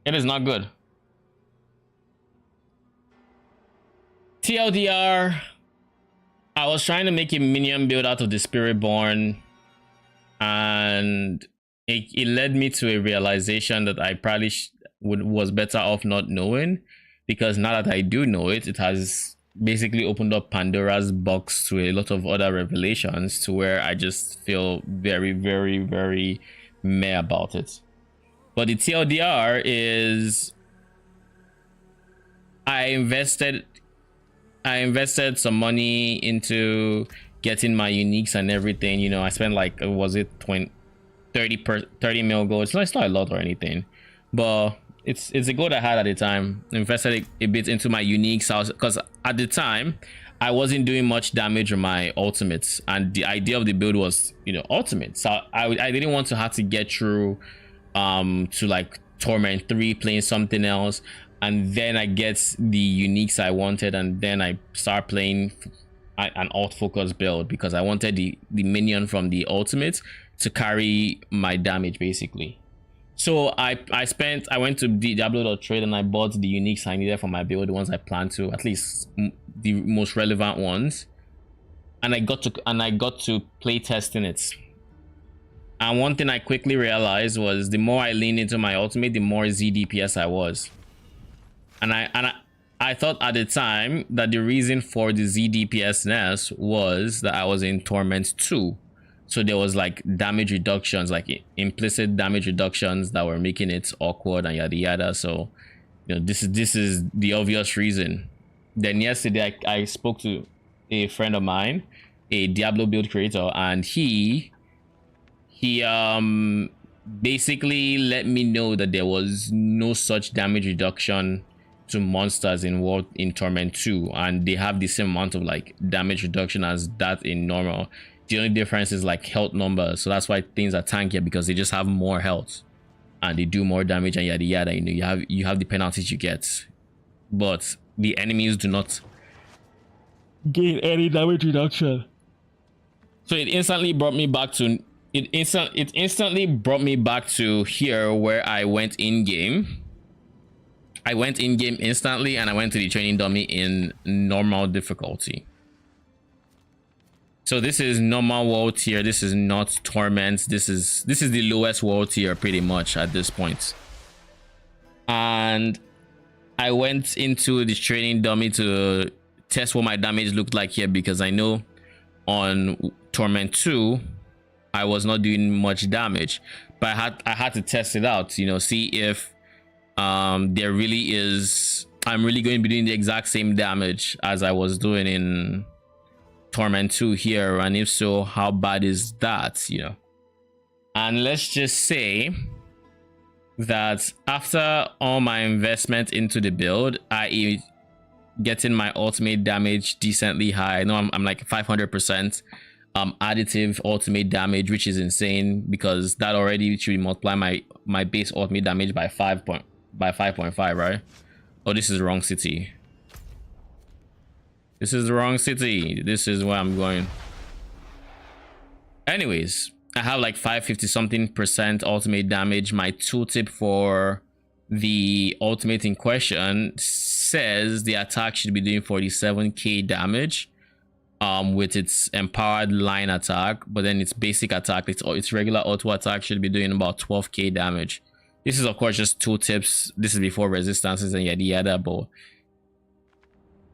It is not good. TLDR, I was trying to make a minion build out of the Spiritborn, and it led me to a realization that I probably was better off not knowing, because now that I do know it, it has basically opened up Pandora's box to a lot of other revelations, to where I just feel very, very, very meh about it. But the TLDR is I invested some money into getting my uniques and everything. You know, I spent like, was it 30 mil gold? It's not a lot or anything, but it's a goal I had at the time. Invested a bit into my uniques, because at the time I wasn't doing much damage on my ultimates, and the idea of the build was, you know, ultimate. So I didn't want to have to get through to like Torment 3 playing something else, and then I get the uniques I wanted, and then I start playing an alt focus build because I wanted the minion from the ultimate to carry my damage basically. So I went to Diablo.trade and I bought the uniques I needed for my build, the ones I planned to, at least the most relevant ones, and I got to play testing it. And one thing I quickly realized was the more I leaned into my ultimate, the more ZDPS I was. And I thought at the time that the reason for the ZDPS-ness was that I was in Torment 2. So there was like damage reductions, like implicit damage reductions that were making it awkward and yada yada. So, you know, this is the obvious reason. Then yesterday I spoke to a friend of mine, a Diablo build creator, and he basically let me know that there was no such damage reduction to monsters in Torment 2, and they have the same amount of like damage reduction as that in normal. The only difference is like health numbers, so that's why things are tankier, because they just have more health and they do more damage and yada yada. You know, you have the penalties you get, but the enemies do not gain any damage reduction. So it instantly brought me back to it instantly brought me back to here, where I went in game. I went in game instantly, and I went to the training dummy in normal difficulty. So this is normal world tier. This is not torment. This is the lowest world tier pretty much at this point. And I went into the training dummy to test what my damage looked like here, because I know on Torment 2 I was not doing much damage, but I had to test it out, you know, see if there really is, I'm really going to be doing the exact same damage as I was doing in Torment 2 here, and if so, how bad is that, you know? And let's just say that after all my investment into the build, i.e. getting my ultimate damage decently high, I know I'm like 500% additive ultimate damage, which is insane, because that already should multiply my base ultimate damage by 5.5, right? Oh, this is the wrong city. This is the wrong city. This is where I'm going. Anyways, I have like 550 something% ultimate damage. My tooltip for the ultimate in question says the attack should be doing 47k damage with its empowered line attack, but then its basic attack, its regular auto attack should be doing about 12k damage. This is of course just tooltips. This is before resistances and yada yada, but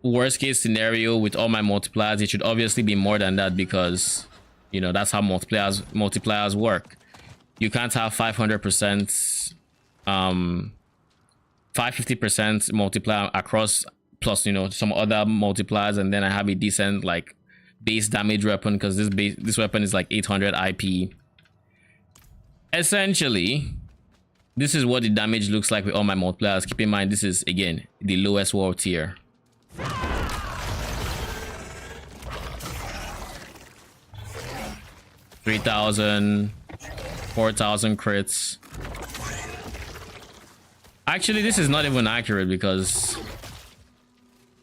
worst case scenario with all my multipliers, it should obviously be more than that, because you know that's how multipliers work. You can't have 500% 550% multiplier across, plus you know some other multipliers, and then I have a decent like base damage weapon, because this weapon is like 800 IP. Essentially, this is what the damage looks like with all my multipliers. Keep in mind, this is again the lowest world tier. 3,000, 4,000 crits. Actually, this is not even accurate, because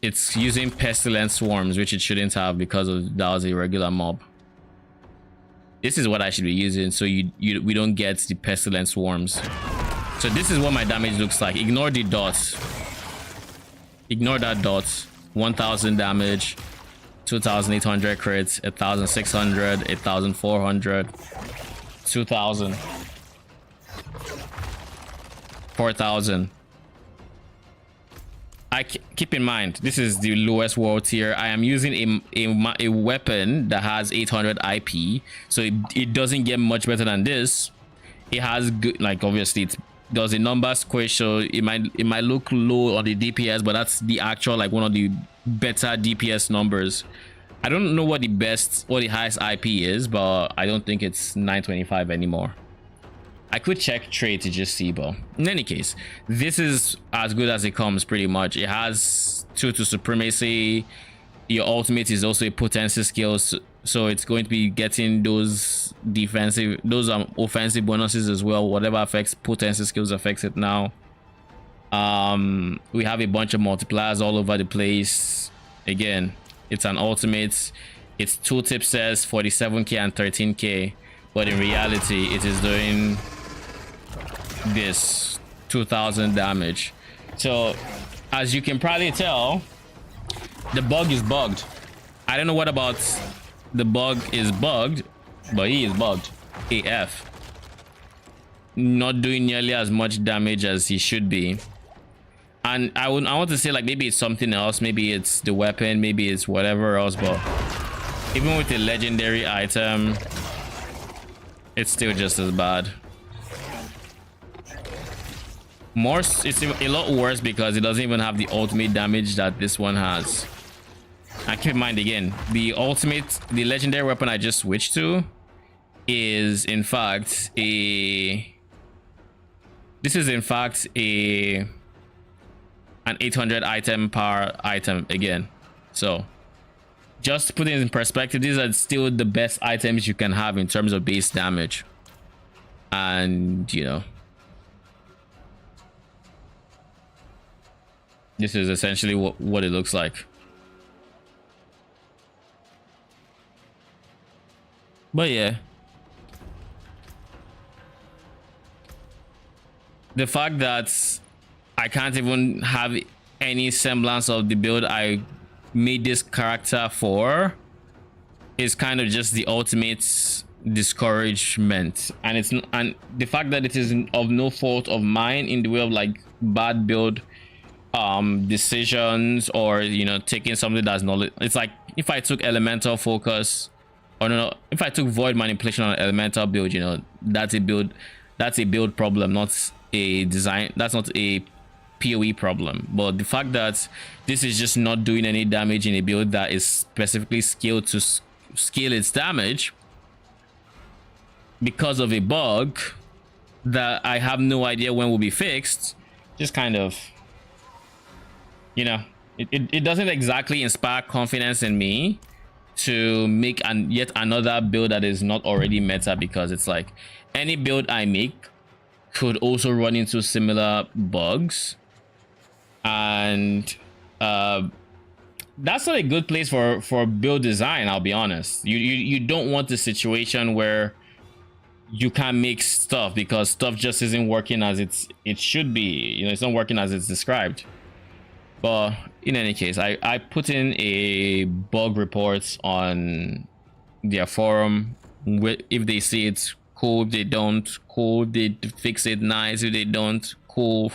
it's using pestilence swarms, which it shouldn't have, because that was a regular mob. This is what I should be using, so we don't get the pestilence swarms. So this is what my damage looks like. Ignore the dots. Ignore that dot. 1,000 damage, 2,800 crits, 1,600, 1,400, 2,000, 4,000. Keep in mind, this is the lowest world tier. I am using a weapon that has 800 IP, so it doesn't get much better than this. It has good, like, obviously it does a number squish, so it might look low on the DPS, but that's the actual, like, one of the better DPS numbers. I don't know what the highest IP is, but I don't think it's 925 anymore. I could check trade to just see, but in any case, this is as good as it comes pretty much. It has 2 to supremacy. Your ultimate is also a potency skill, so it's going to be getting those offensive bonuses as well. Whatever affects potency skills affects it now. We have a bunch of multipliers all over the place. Again, it's an ultimate. Its tooltip says 47k and 13k, but in reality it is doing this 2,000 damage. So as you can probably tell, the bug is bugged. I don't know what about the bug is bugged, but he is bugged AF. Not doing nearly as much damage as he should be. And I want to say, like, maybe it's something else, maybe it's the weapon, maybe it's whatever else, but even with the legendary item, it's still just as bad. It's a lot worse because it doesn't even have the ultimate damage that this one has. And keep in mind, again, the legendary weapon I just switched to is in fact an 800 item power item again. So just to put it in perspective, these are still the best items you can have in terms of base damage. And you know, this is essentially what it looks like. But yeah, the fact that I can't even have any semblance of the build I made this character for is kind of just the ultimate discouragement. And the fact that it is of no fault of mine in the way of like bad build decisions, or you know, taking something that's not, it's like if I took elemental focus, or no, if I took void manipulation on an elemental build, you know, that's a build problem, not a design, that's not a PoE problem. But the fact that this is just not doing any damage in a build that is specifically scaled to scale its damage because of a bug that I have no idea when will be fixed, just kind of, you know, it doesn't exactly inspire confidence in me to make yet another build that is not already meta, because it's like any build I make could also run into similar bugs, and that's not a good place for build design. I'll be honest. You don't want the situation where you can't make stuff because stuff just isn't working as it should be. You know, it's not working as it's described. But in any case, I put in a bug report on their forum. If they see it's cool, if they don't, cool. They fix it, nice. If they don't, cool.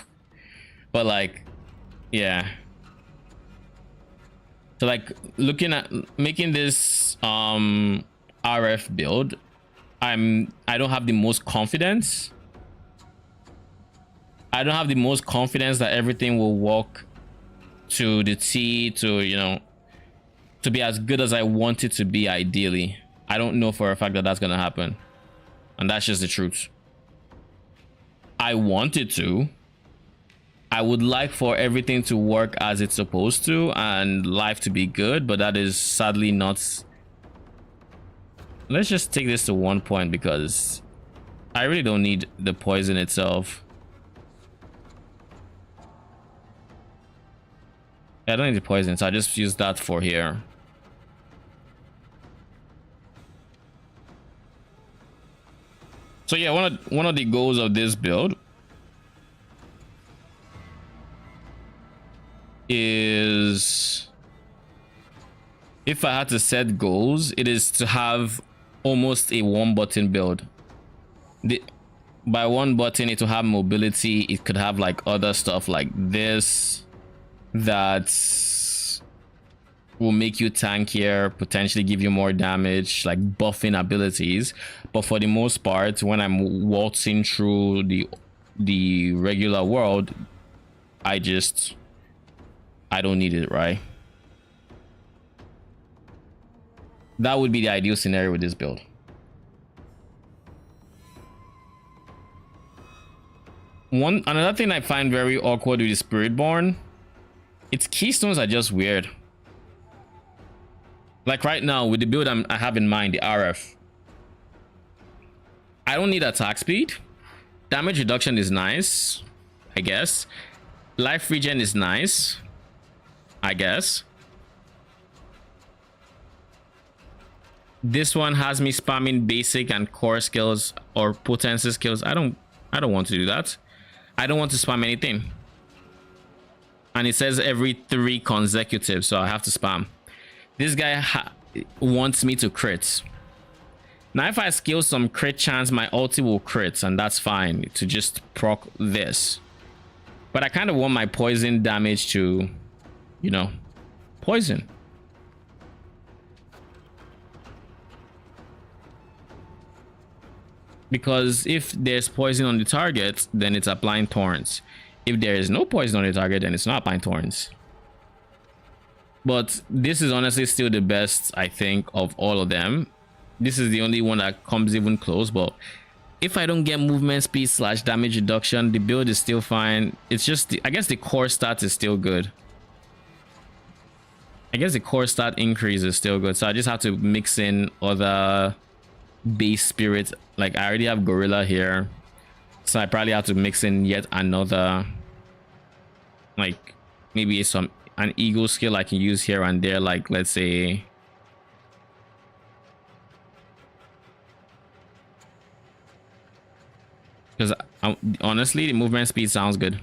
But like, yeah. So like, looking at making this RF build, I don't have the most confidence. I don't have the most confidence that everything will work to the T, to, you know, to be as good as I want it to be. Ideally, I don't know for a fact that that's gonna happen, and that's just the truth. I want it to. I would like for everything to work as it's supposed to and life to be good, but that is sadly not. Let's just take this to 1 point because I really don't need the poison itself. I don't need the poison, so I just use that for here. So yeah, one of the goals of this build is if I had to set goals, it is to have almost a one button build. By one button, it will have mobility. It could have like other stuff like this that will make you tankier, potentially give you more damage, like buffing abilities. But for the most part, when I'm waltzing through the regular world, I don't need it, right? That would be the ideal scenario with this build. Another thing I find very awkward with the Spiritborn, its keystones are just weird. Like right now with the build I have in mind, the RF, I don't need attack speed. Damage reduction is nice, I guess. Life regen is nice, I guess. This one has me spamming basic and core skills or potency skills. I don't want to do that. I don't want to spam anything. And it says every 3 consecutive, so I have to spam. This guy wants me to crit. Now if I skill some crit chance, my ulti will crit, and that's fine to just proc this. But I kind of want my poison damage to, you know, poison. Because if there's poison on the target, then it's applying thorns. If there is no poison on the target, then it's not applying thorns. But this is honestly still the best, I think, of all of them. This is the only one that comes even close. But if I don't get movement speed / damage reduction, the build is still fine. It's just, I guess the core stat is still good. I guess the core stat increase is still good. So I just have to mix in other base spirits. Like I already have gorilla here, so I probably have to mix in yet another, like maybe an eagle skill I can use here and there, like let's say because honestly the movement speed sounds good.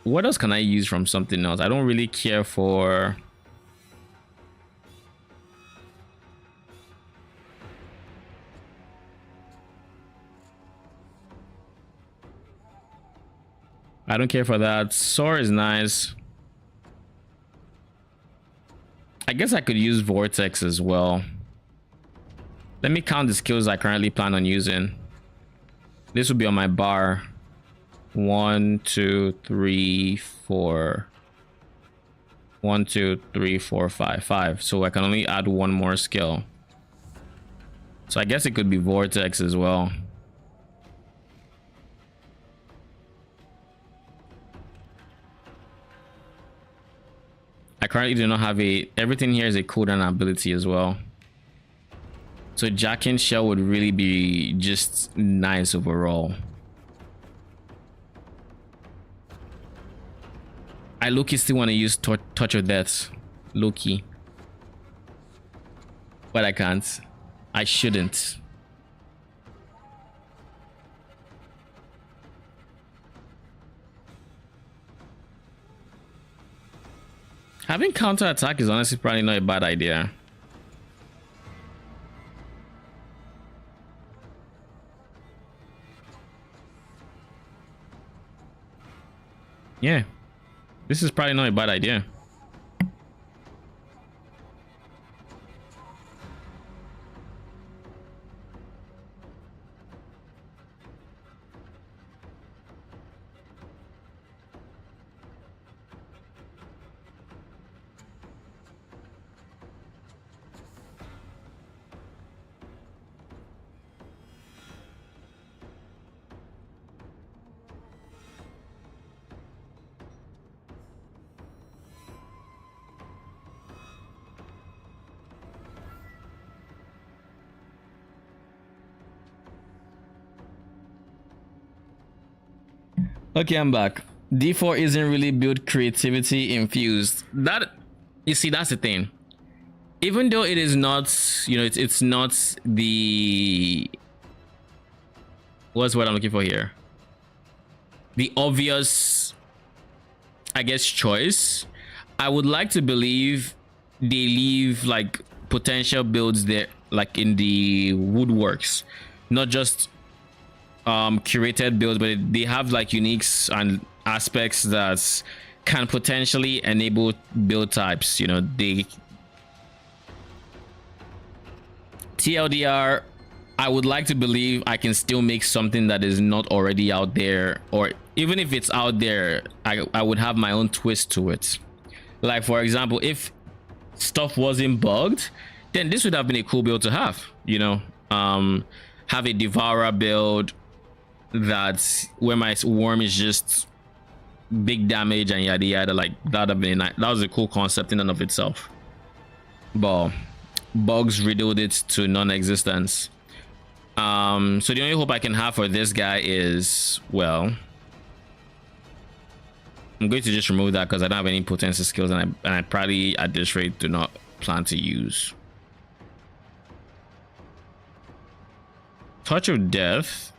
What else can I use from something else? I don't really care for that. Soar is nice. I guess I could use Vortex as well. Let me count the skills I currently plan on using. This will be on my bar. 1 2 3 4 1 2 3 4 5. So I can only add one more skill. So I guess it could be Vortex as well. I currently do not have everything here is a cooldown ability as well. So Jack and Shell would really be just nice overall. I low-key still want to use Touch of Death. Low-key. But I can't. I shouldn't. Having counter attack is honestly probably not a bad idea. Yeah, this is probably not a bad idea. Okay, I'm back. D4 isn't really built creativity infused. That, you see, that's the thing. Even though it is not, you know, it's not the, what's what I'm looking for here? The obvious I guess, choice. I would like to believe they leave like potential builds there, like in the woodworks, not just curated builds, but they have like uniques and aspects that can potentially enable build types. You know, they TLDR, I would like to believe I can still make something that is not already out there, or even if it's out there, I would have my own twist to it. Like, for example, if stuff wasn't bugged, then this would have been a cool build to have, you know. Have a Devourer build that's where my worm is just big damage and yada yada. Like, that'd have been that was a cool concept in and of itself, but bugs riddled it to non-existence. So the only hope I can have for this guy is, well, I'm going to just remove that because I don't have any potency skills, and I probably at this rate do not plan to use Touch of Death.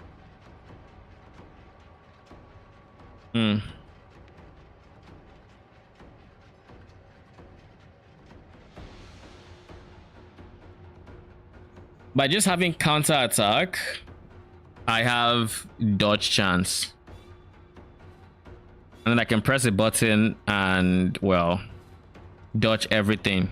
By just having counter attack, I have dodge chance, and then I can press a button and, well, dodge everything.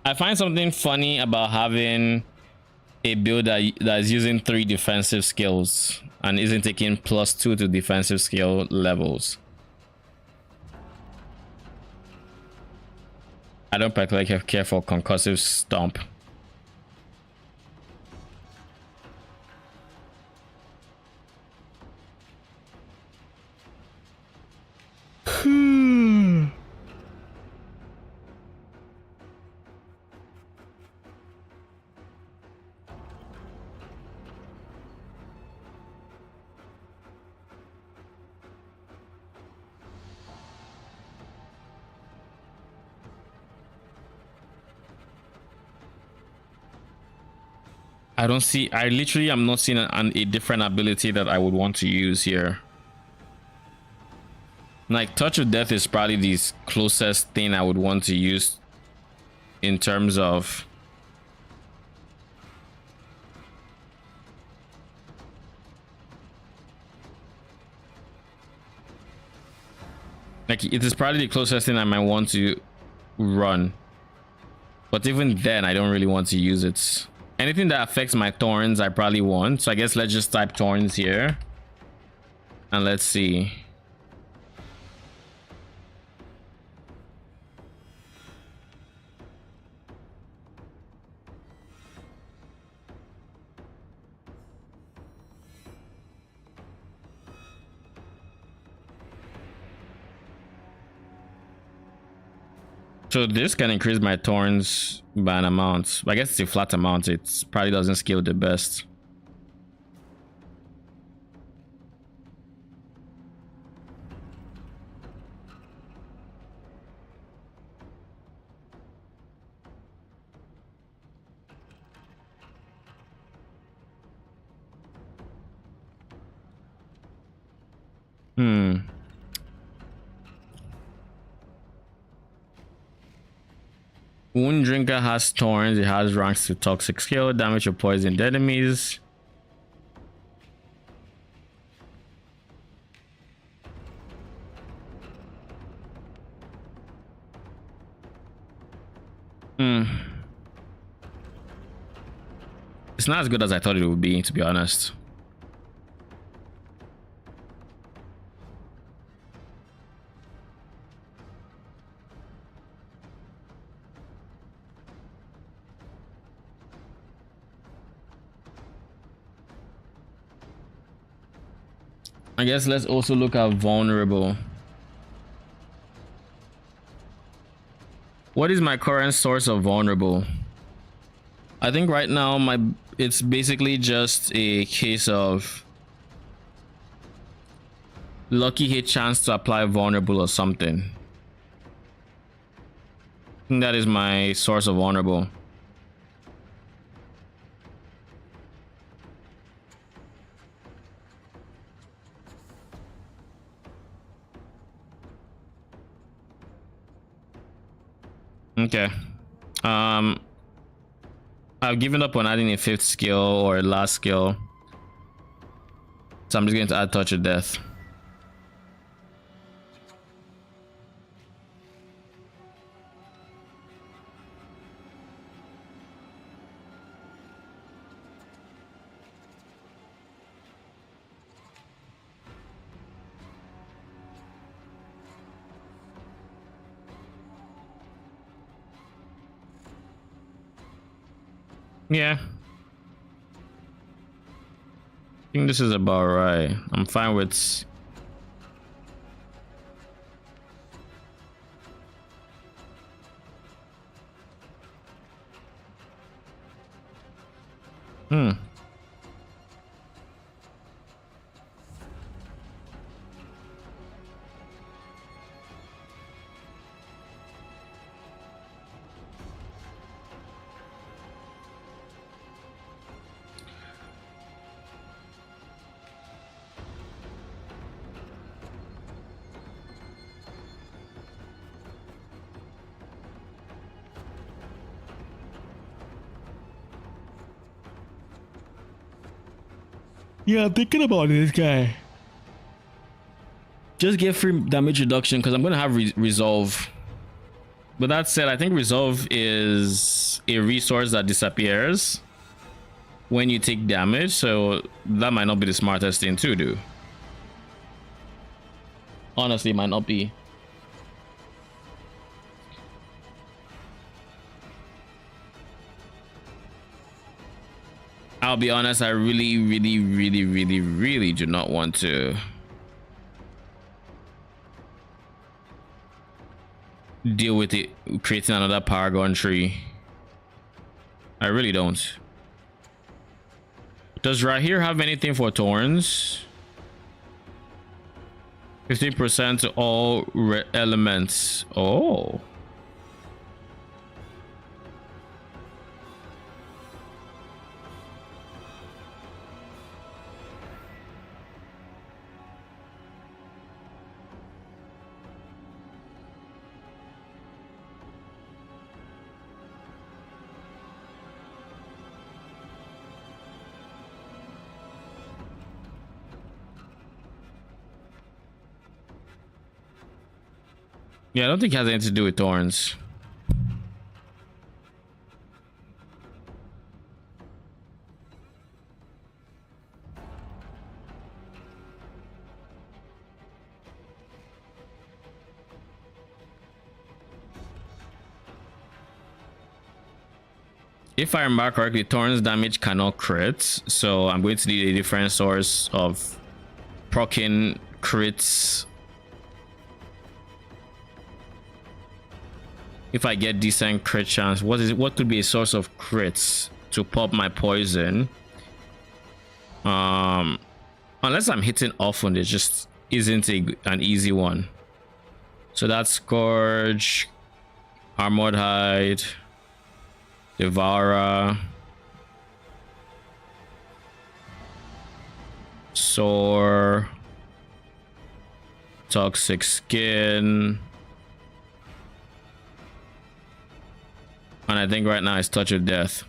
I find something funny about having a build that is using 3 defensive skills and isn't taking +2 to defensive skill levels. I don't particularly care for concussive stomp. I literally am not seeing a different ability that I would want to use here. Like, Touch of Death is probably the closest thing I would want to use in terms of like, it is probably the closest thing I might want to run, but even then I don't really want to use it. Anything that affects my thorns I probably want, so I guess let's just type thorns here and let's see. So this can increase my thorns by an amount. I guess it's a flat amount. It probably doesn't scale the best. Wound Drinker has thorns. It has ranks to toxic skill, damage or poisoned enemies. It's not as good as I thought it would be, to be honest. I guess let's also look at vulnerable. What is my current source of vulnerable? I think right now it's basically just a case of Lucky hit chance to apply vulnerable or something. I think that is my source of vulnerable. Okay. I've given up on adding a 5th skill or a last skill. So I'm just going to add Touch of Death. Yeah. I think this is about right. I'm fine with... Yeah, I'm thinking about this guy. Just get free damage reduction because I'm going to have resolve. But that said, I think resolve is a resource that disappears when you take damage. So that might not be the smartest thing to do. Honestly, it might not be. I'll be honest, I really do not want to deal with it creating another Paragon tree. I really don't. Does right here have anything for Thorns? 15% to all elements. Oh. Yeah, I don't think it has anything to do with Thorns. If I remember correctly, Thorns damage cannot crit, so I'm going to need a different source of proccing crits. If I get decent crit chance, what could be a source of crits to pop my poison? Unless I'm hitting often, it just isn't an easy one. So that's Scourge, Armored Hide, Devourer, Sore, Toxic Skin, and I think right now it's Touch of Death.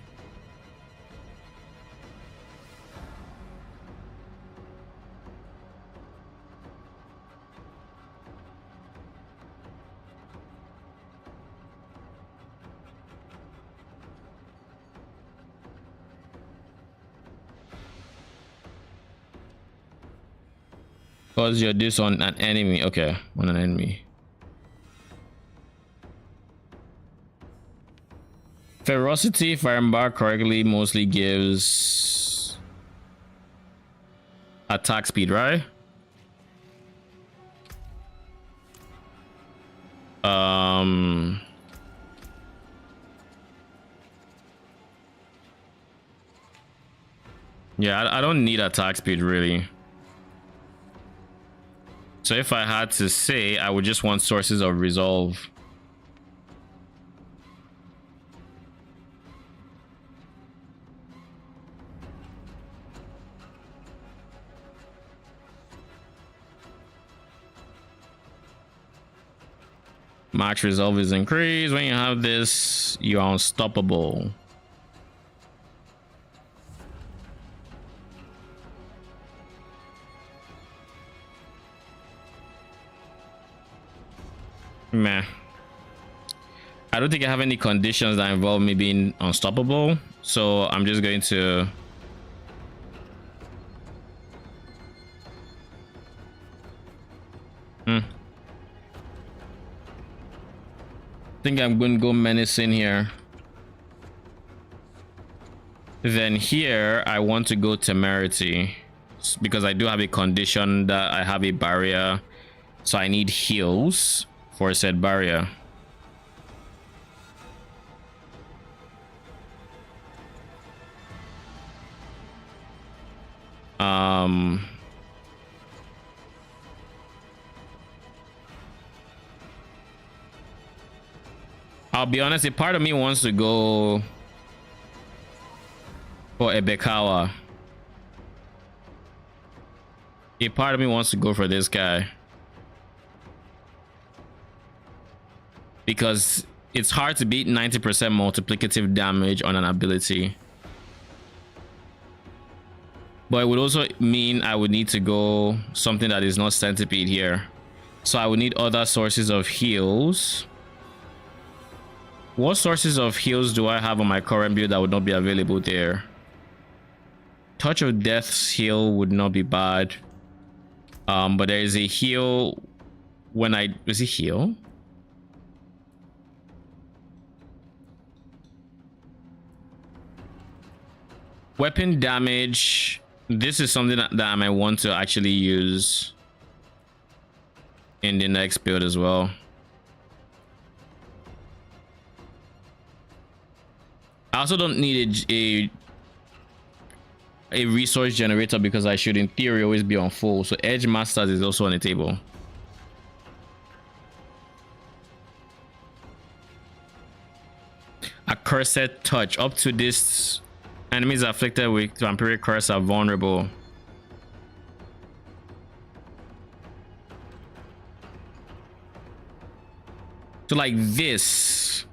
Cause you're this on an enemy. Okay, on an enemy. Ferocity, if I remember correctly, mostly gives attack speed, right? Yeah, I don't need attack speed really. So if I had to say, I would just want sources of resolve. Max resolve is increased. When you have this, you are unstoppable. Meh. I don't think I have any conditions that involve me being unstoppable, so I'm just going to I think I'm going to go menacing here. Then here I want to go temerity because I do have a condition that I have a barrier, so I need heals for said barrier. I'll be honest, a part of me wants to go for Ebekawa. A part of me wants to go for this guy because it's hard to beat 90% multiplicative damage on an ability, but it would also mean I would need to go something that is not centipede here, so I would need other sources of heals. What sources of heals do I have on my current build that would not be available there? Touch of Death's heal would not be bad, but there is a heal when is it heal? Weapon damage. This is something that I might want to actually use in the next build as well. I also don't need a resource generator because I should in theory always be on full, so Edge Masters is also on the table. Accursed Touch. Up to this, enemies afflicted with vampiric curse are vulnerable. So like this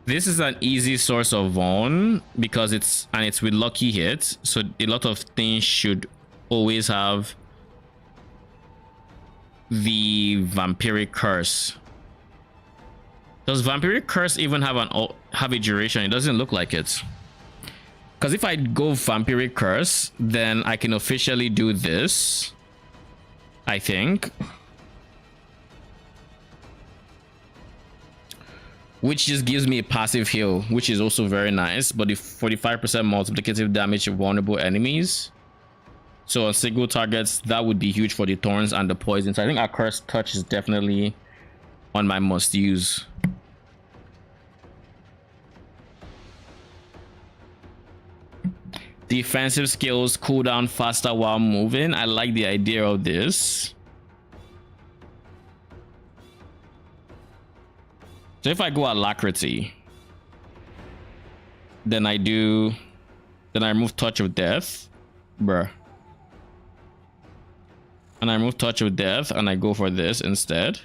is an easy source of Vaughn because it's with lucky hits, so a lot of things should always have the vampiric curse. Does vampiric curse even have a duration? It doesn't look like it, because if I go vampiric curse, then I can officially do this, I think, which just gives me a passive heal, which is also very nice, but the 45% multiplicative damage to vulnerable enemies. So on single targets, that would be huge for the thorns and the poison. So I think Accursed Touch is definitely on my must use. Defensive skills cool down faster while moving. I like the idea of this. So if I go Alacrity, then I remove Touch of Death, bruh. And I remove Touch of Death and I go for this instead.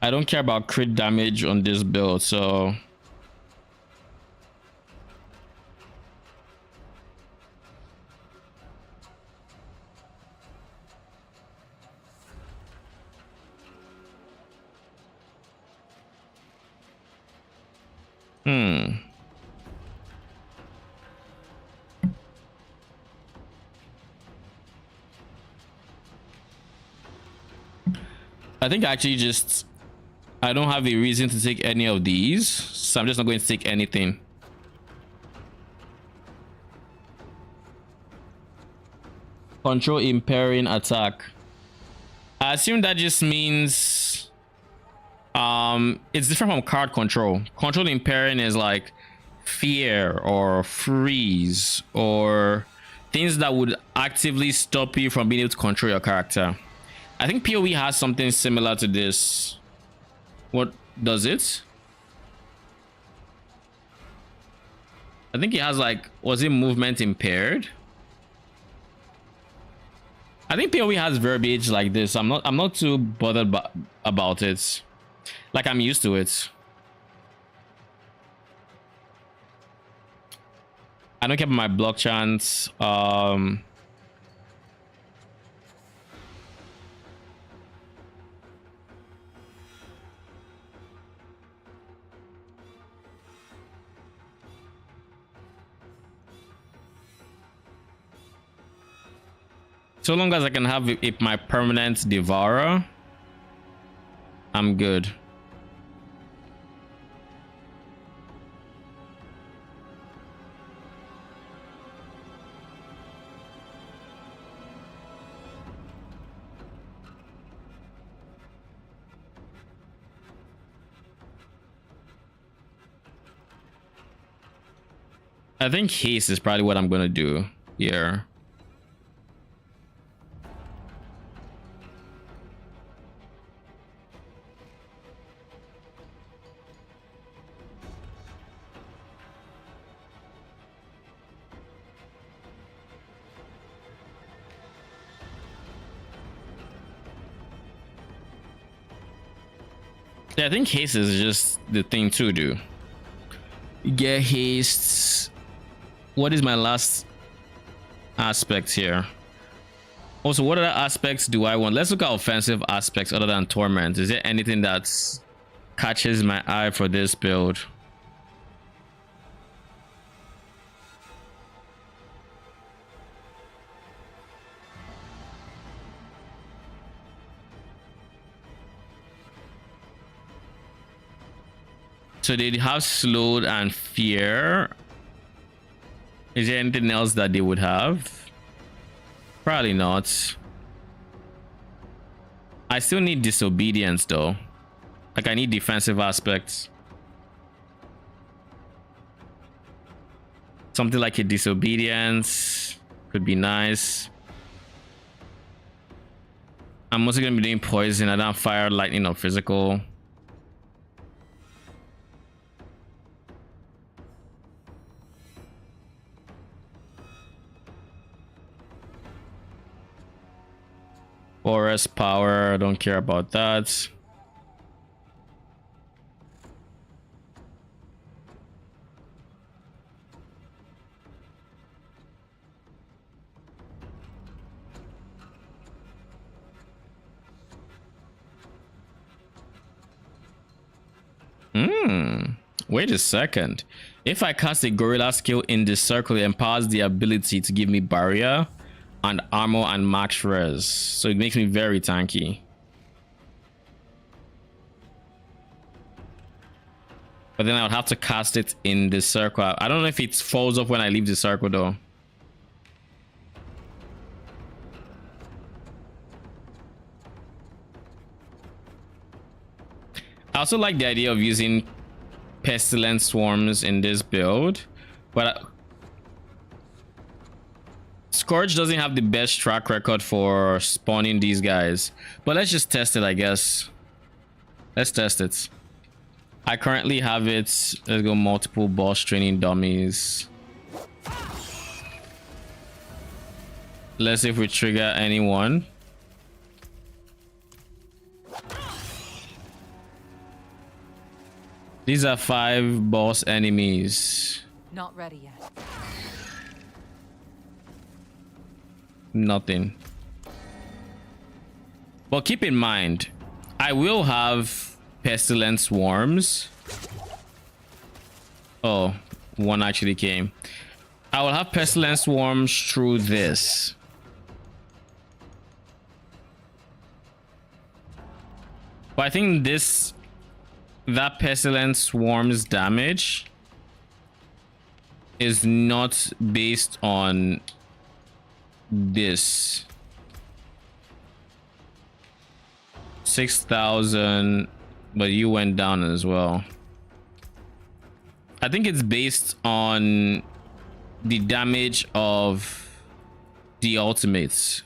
I don't care about crit damage on this build, so I think actually just I don't have a reason to take any of these, so I'm just not going to take anything. Control impairing attack. I assume that just means it's different from card control. Control impairing is like fear or freeze or things that would actively stop you from being able to control your character. I think PoE has something similar to this. What does it? I think it has like, was it movement impaired? I think PoE has verbiage like this. I'm not too bothered about it. Like, I'm used to it. I don't care about my block chance. So long as I can have it, my permanent devourer, I'm good. I think haste is probably what I'm gonna do here. Yeah, I think haste is just the thing to do. Get haste. What is my last aspect here? Also, what other aspects do I want? Let's look at offensive aspects other than torment. Is there anything that catches my eye for this build? So they have slowed and fear. Is there anything else that they would have? Probably not. I still need disobedience though. Like, I need defensive aspects. Something like a disobedience could be nice. I'm also gonna be doing poison. I don't fire, lightning, or physical. Forest power, I don't care about that. Wait a second. If I cast a gorilla skill in this circle, it empowers the ability to give me barrier and armor and max res, so it makes me very tanky. But then I would have to cast it in the circle. I don't know if it falls off when I leave the circle though. I also like the idea of using pestilence swarms in this build, but Scourge doesn't have the best track record for spawning these guys. But let's just test it, I guess. Let's test it. I currently have it. Let's go multiple boss training dummies. Let's see if we trigger anyone. These are 5 boss enemies. Not ready yet. Nothing. But keep in mind, I will have pestilence swarms. Oh, one actually came. I will have pestilence swarms through this. But I think that pestilence swarms damage is not based on this. 6,000, but you went down as well. I think it's based on the damage of the ultimates.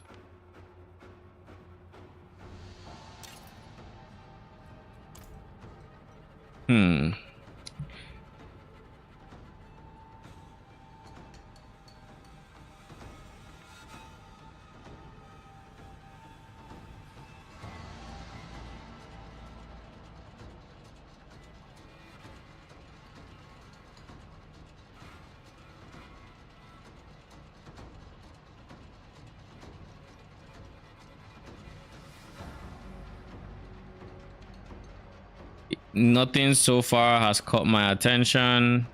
Nothing so far has caught my attention.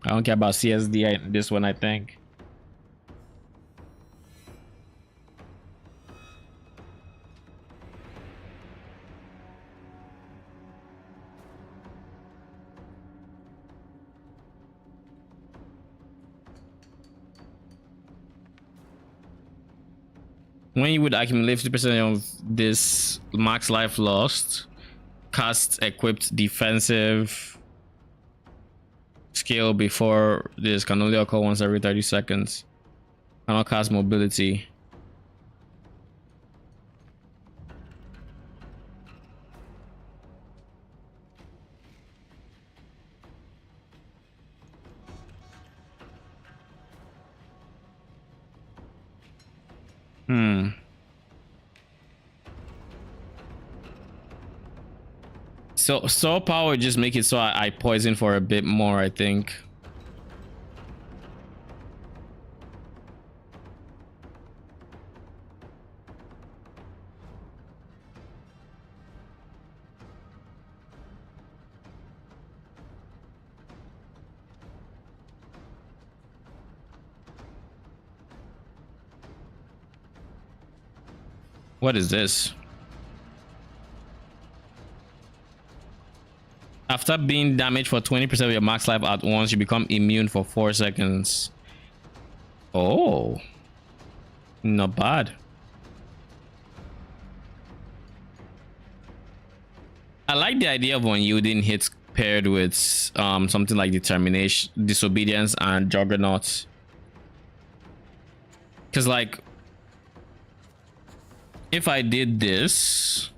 I don't care about CSD this one, I think. When you would accumulate 50% of this max life lost, cast equipped defensive skill before this can only occur once every 30 seconds. Cannot cast mobility. So soul power would just make it so I poison for a bit more, I think. What is this? After being damaged for 20% of your max life at once, you become immune for 4 seconds. Oh, not bad. I like the idea of unyielding hits paired with something like determination, disobedience, and juggernaut. Because like, if I did this,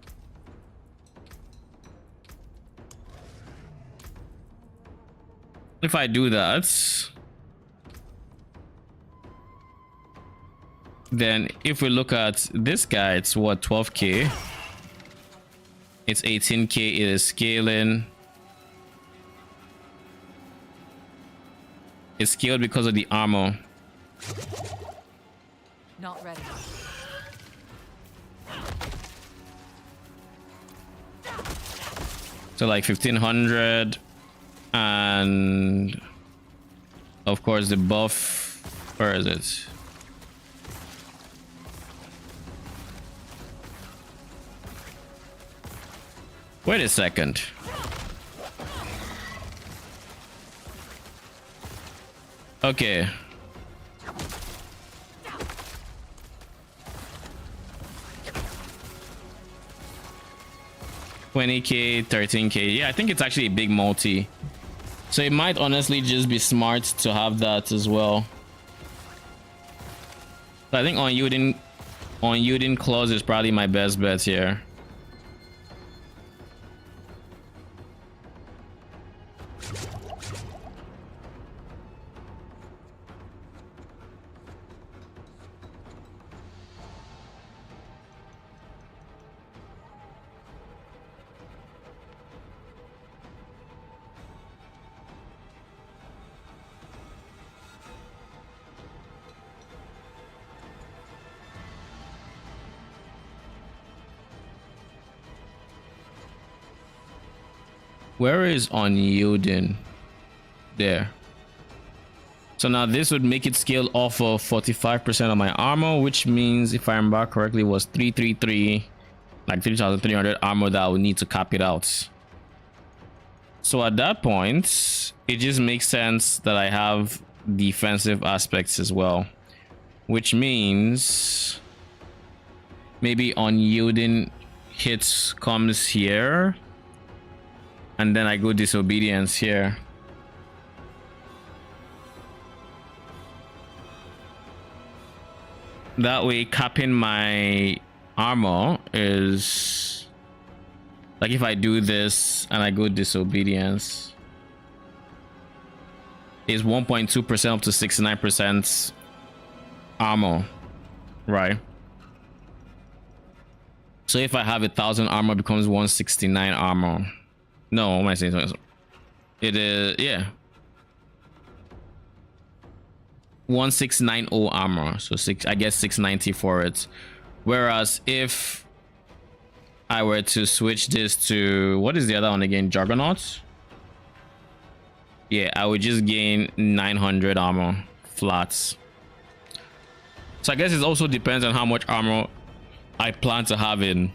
if I do that, then if we look at this guy, it's what, 12k, it's 18k, it is scaling, it's scaled because of the armor. Not ready. So like 1500, and of course the buff, where is it? Wait a second. Okay. $20k, $13k. Yeah, I think it's actually a big multi. So it might honestly just be smart to have that as well. So I think unyielding claws is probably my best bet here. Where is unyielding? There. So now this would make it scale off of 45% of my armor, which means if I remember correctly was 333, like 3,300 armor that I would need to cap it out. So at that point, it just makes sense that I have defensive aspects as well, which means maybe unyielding hits comes here, and then I go disobedience here. That way, capping my armor is like if I do this and I go disobedience, is 1.2% up to 69% armor, right? So if I have 1,000 armor, becomes 169 armor. No, what am I saying? It is, yeah, 1690 armor, so I guess 690 for it. Whereas if I were to switch this to, what is the other one again, Juggernaut? Yeah, I would just gain 900 armor flats. So I guess it also depends on how much armor I plan to have in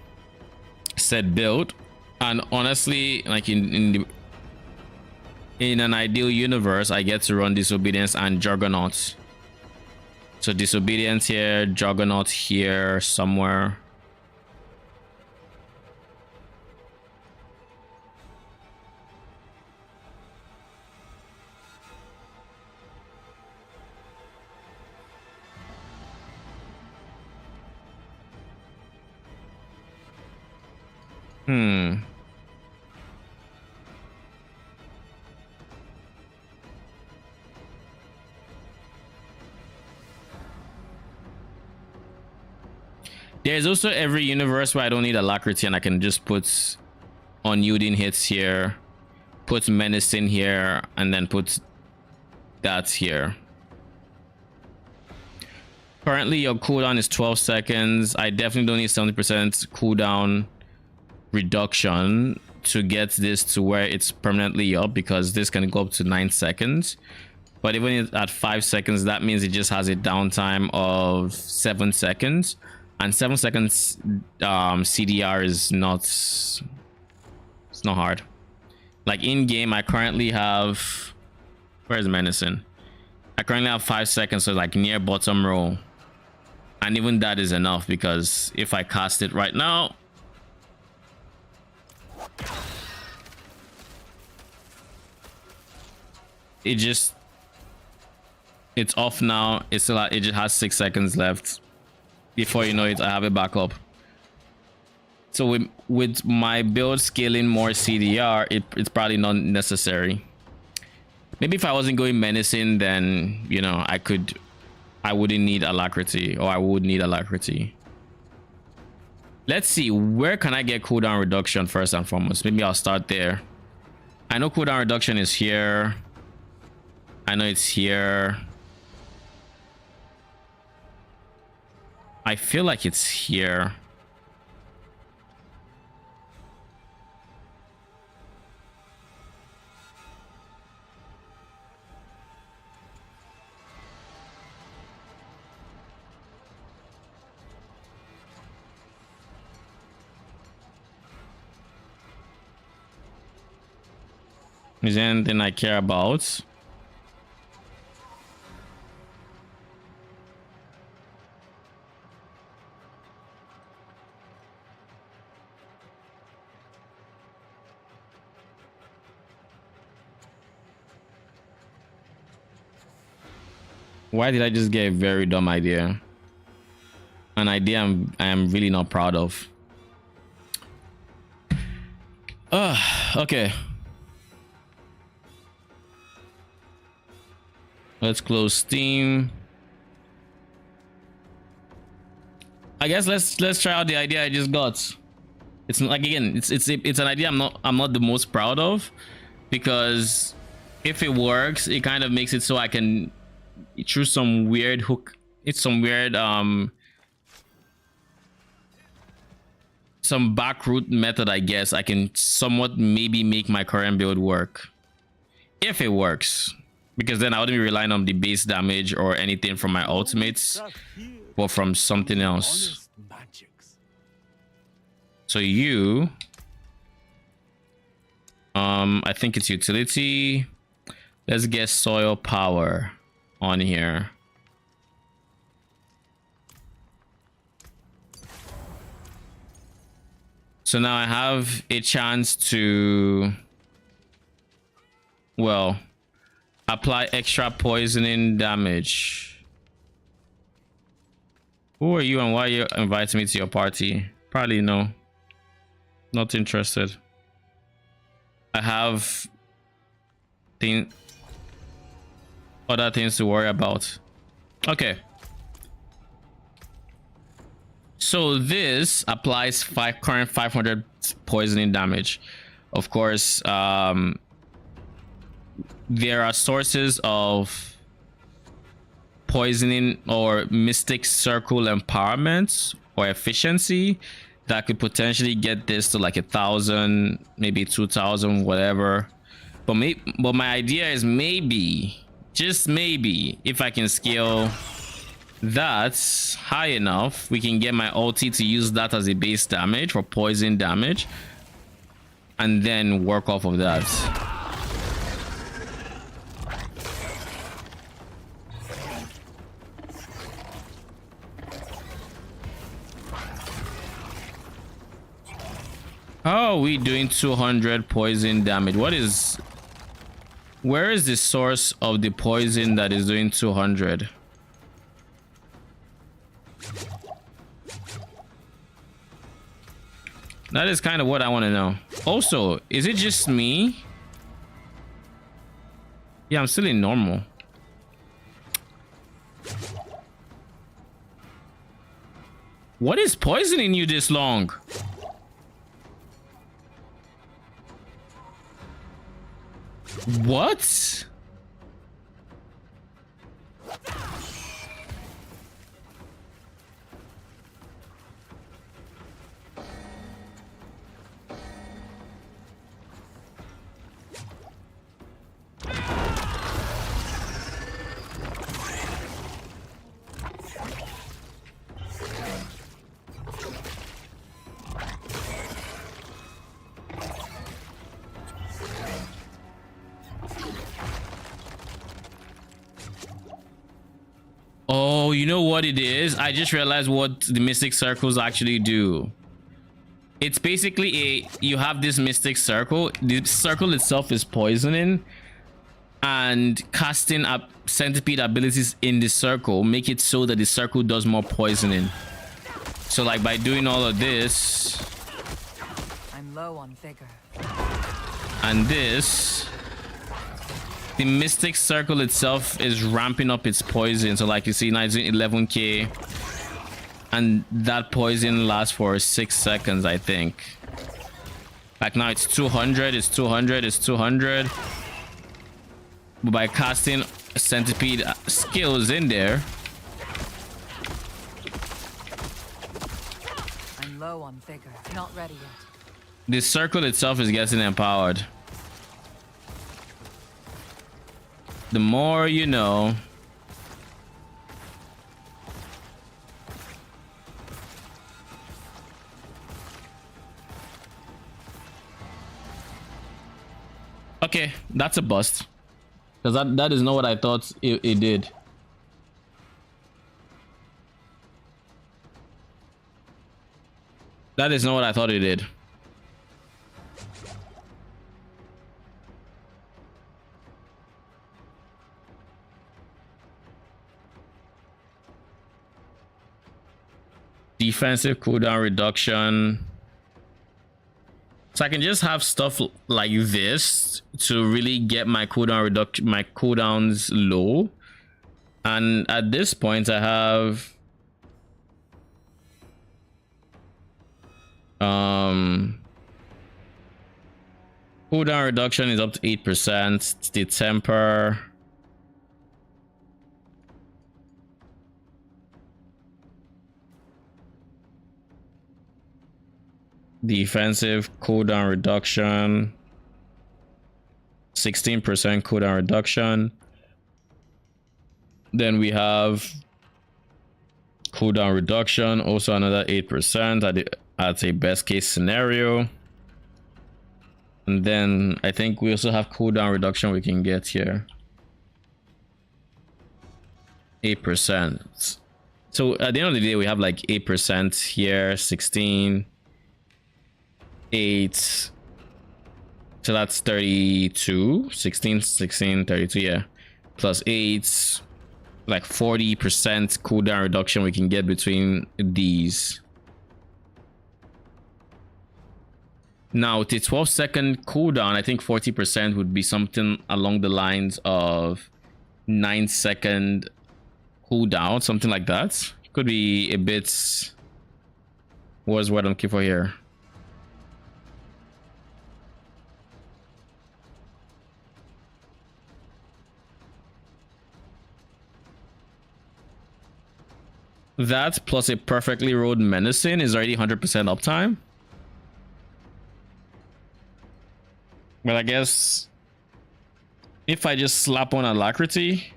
said build. And honestly, like in an ideal universe, I get to run Disobedience and Juggernaut. So Disobedience here, Juggernaut here somewhere. There's also every universe where I don't need Alacrity and I can just put unyielding hits here, put menacing here, and then put that here. Currently your cooldown is 12 seconds. I definitely don't need 70% cooldown reduction to get this to where it's permanently up, because this can go up to 9 seconds. But even at 5 seconds, that means it just has a downtime of 7 seconds. And 7 seconds CDR is not, it's not hard. Like in game, I currently have, where's menacing? I currently have 5 seconds, so like near bottom row. And even that is enough, because if I cast it right now, it's off now. It's still, it just has 6 seconds left. Before you know it, I have it back up. So with my build scaling more CDR, it's probably not necessary. Maybe if I wasn't going menacing, then you know I wouldn't need Alacrity, or I would need Alacrity. Let's see, where can I get cooldown reduction first and foremost? Maybe I'll start there. I know cooldown reduction is here. I know it's here. I feel like it's here. Is there anything I care about? Why did I just get a very dumb idea? An idea I am really not proud of. Okay. Let's close Steam. I guess let's try out the idea I just got. It's like, again, it's an idea I'm not the most proud of, because if it works, it kind of makes it so I can, through some weird hook, it's some weird some back route method, I guess I can somewhat maybe make my current build work, if it works, because then I wouldn't be relying on the base damage or anything from my ultimates, but from something else. So you I think it's utility. Let's get soil power on here. So now I have a chance to, well, apply extra poisoning damage. Who are you and why you inviting me to your party? Probably no. Not interested. I have other things to worry about. Okay. So this applies current 500 poisoning damage. Of course, there are sources of poisoning or mystic circle empowerment or efficiency that could potentially get this to like 1,000, maybe 2,000, whatever. But my idea is maybe, just maybe, if I can scale that's high enough, we can get my ulti to use that as a base damage for poison damage and then work off of that. How are we doing 200 poison damage? Where is the source of the poison that is doing 200? That is kind of what I want to know. Also, is it just me? Yeah, I'm still in normal. What is poisoning you this long? What? Oh, you know what it is? I just realized what the mystic circles actually do. It's basically you have this mystic circle. The circle itself is poisoning, and casting up centipede abilities in the circle make it so that the circle does more poisoning. So like by doing all of this, I'm low on vigor. And this, the mystic circle itself is ramping up its poison. So like you see, 11k, and that poison lasts for 6 seconds, I think. Like now it's 200, it's 200, it's 200. But by casting centipede skills in there, I'm low on vigor. Not ready yet. the circle itself is getting empowered. The more you know. Okay, that's a bust. Because that is not what I thought it did. That is not what I thought it did. Defensive cooldown reduction. So I can just have stuff like this to really get my cooldown reduction, my cooldowns low. And at this point I have cooldown reduction is up to 8%. It's the temper. Defensive cooldown reduction, 16% cooldown reduction. Then we have cooldown reduction, also another 8% at a best case scenario. And then I think we also have cooldown reduction we can get here. 8%. So at the end of the day, we have like 8% here, 16, 8. So that's 32, 16, 16, 32, yeah. Plus 8, like 40% cooldown reduction we can get between these. Now, with a 12-second cooldown, I think 40% would be something along the lines of 9-second cooldown, something like that. Could be a bit. What's what I'm looking for here? That plus a perfectly rolled menacing is already 100% uptime. But I guess if I just slap on alacrity,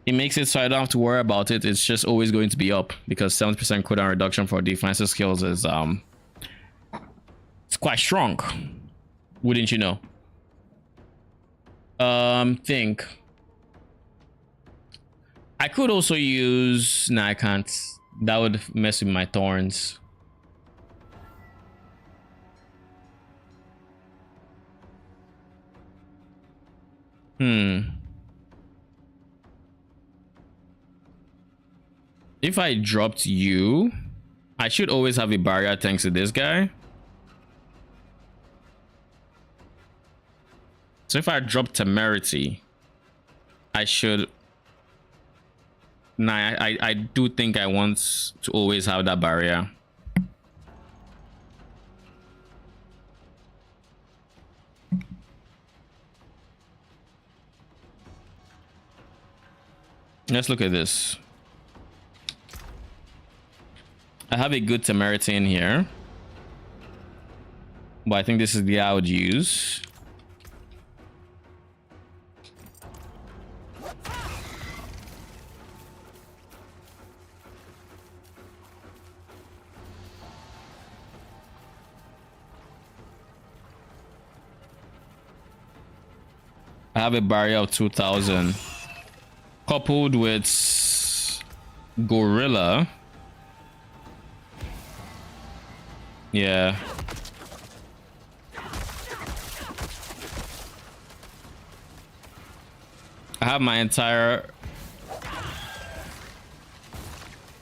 it makes it so I don't have to worry about it. It's just always going to be up because 70% cooldown reduction for defensive skills is it's quite strong, wouldn't you know? Think I could also use. Nah, I can't. That would mess with my thorns. If I dropped you, I should always have a barrier thanks to this guy. So if I drop temerity, I should. Nah, I do think I want to always have that barrier. Let's look at this. I have a good temerity in here, but I think this is the I would use. I have a barrier of 2000 coupled with gorilla. Yeah. I have my entire.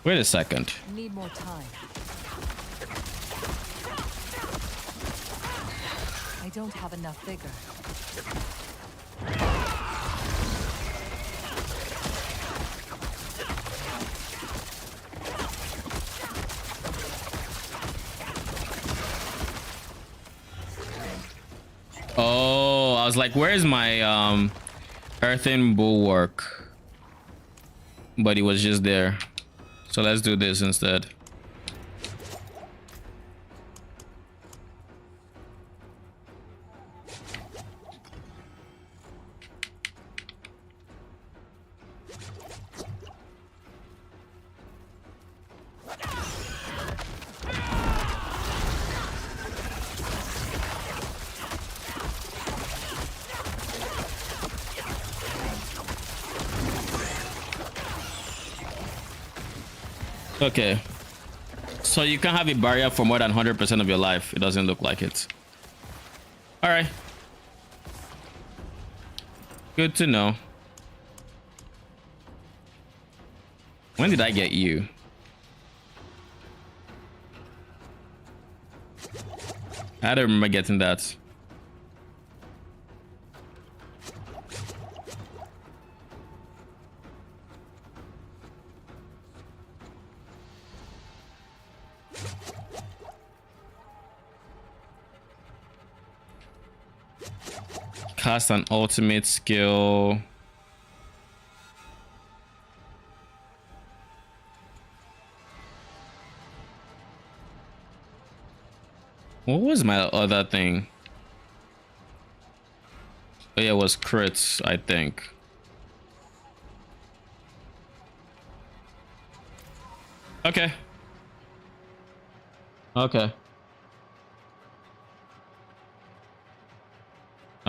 Wait a second. Need more time. I don't have enough vigor. Oh, I was like, where's my earthen bulwark? But he was just there. So let's do this instead. Okay, so you can't have a barrier for more than 100% of your life. It doesn't look like it. All right, good to know. When did I get you? I don't remember getting that. Cast an ultimate skill. What was my other thing? Oh yeah, it was crits, I think. Okay. Okay.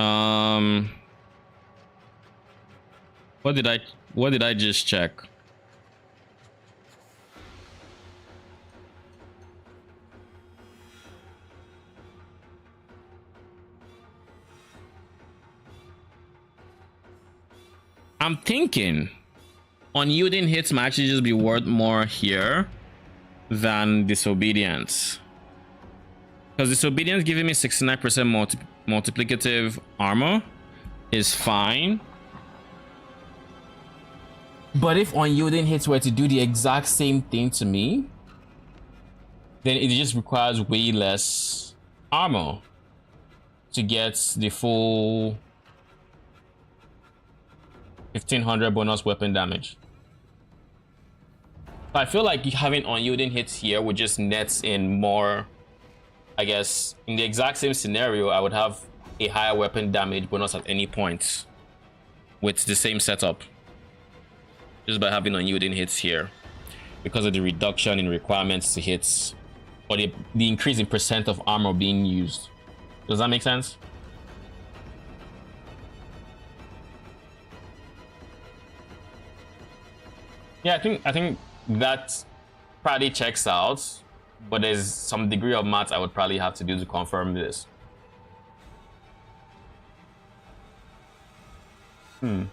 Um, what did I just check? I'm thinking unyielding hits might actually just be worth more here than disobedience, because disobedience giving me 69% multiplicative armor is fine, but if unyielding hits were to do the exact same thing to me, then it just requires way less armor to get the full 1500 bonus weapon damage. I feel like having unyielding hits here would just net in more. I guess in the exact same scenario, I would have a higher weapon damage bonus at any point with the same setup, just by having unyielding hits here, because of the reduction in requirements to hits, or the increase in percent of armor being used. Does that make sense? Yeah, I think that probably checks out, but there's some degree of math I would probably have to do to confirm this. What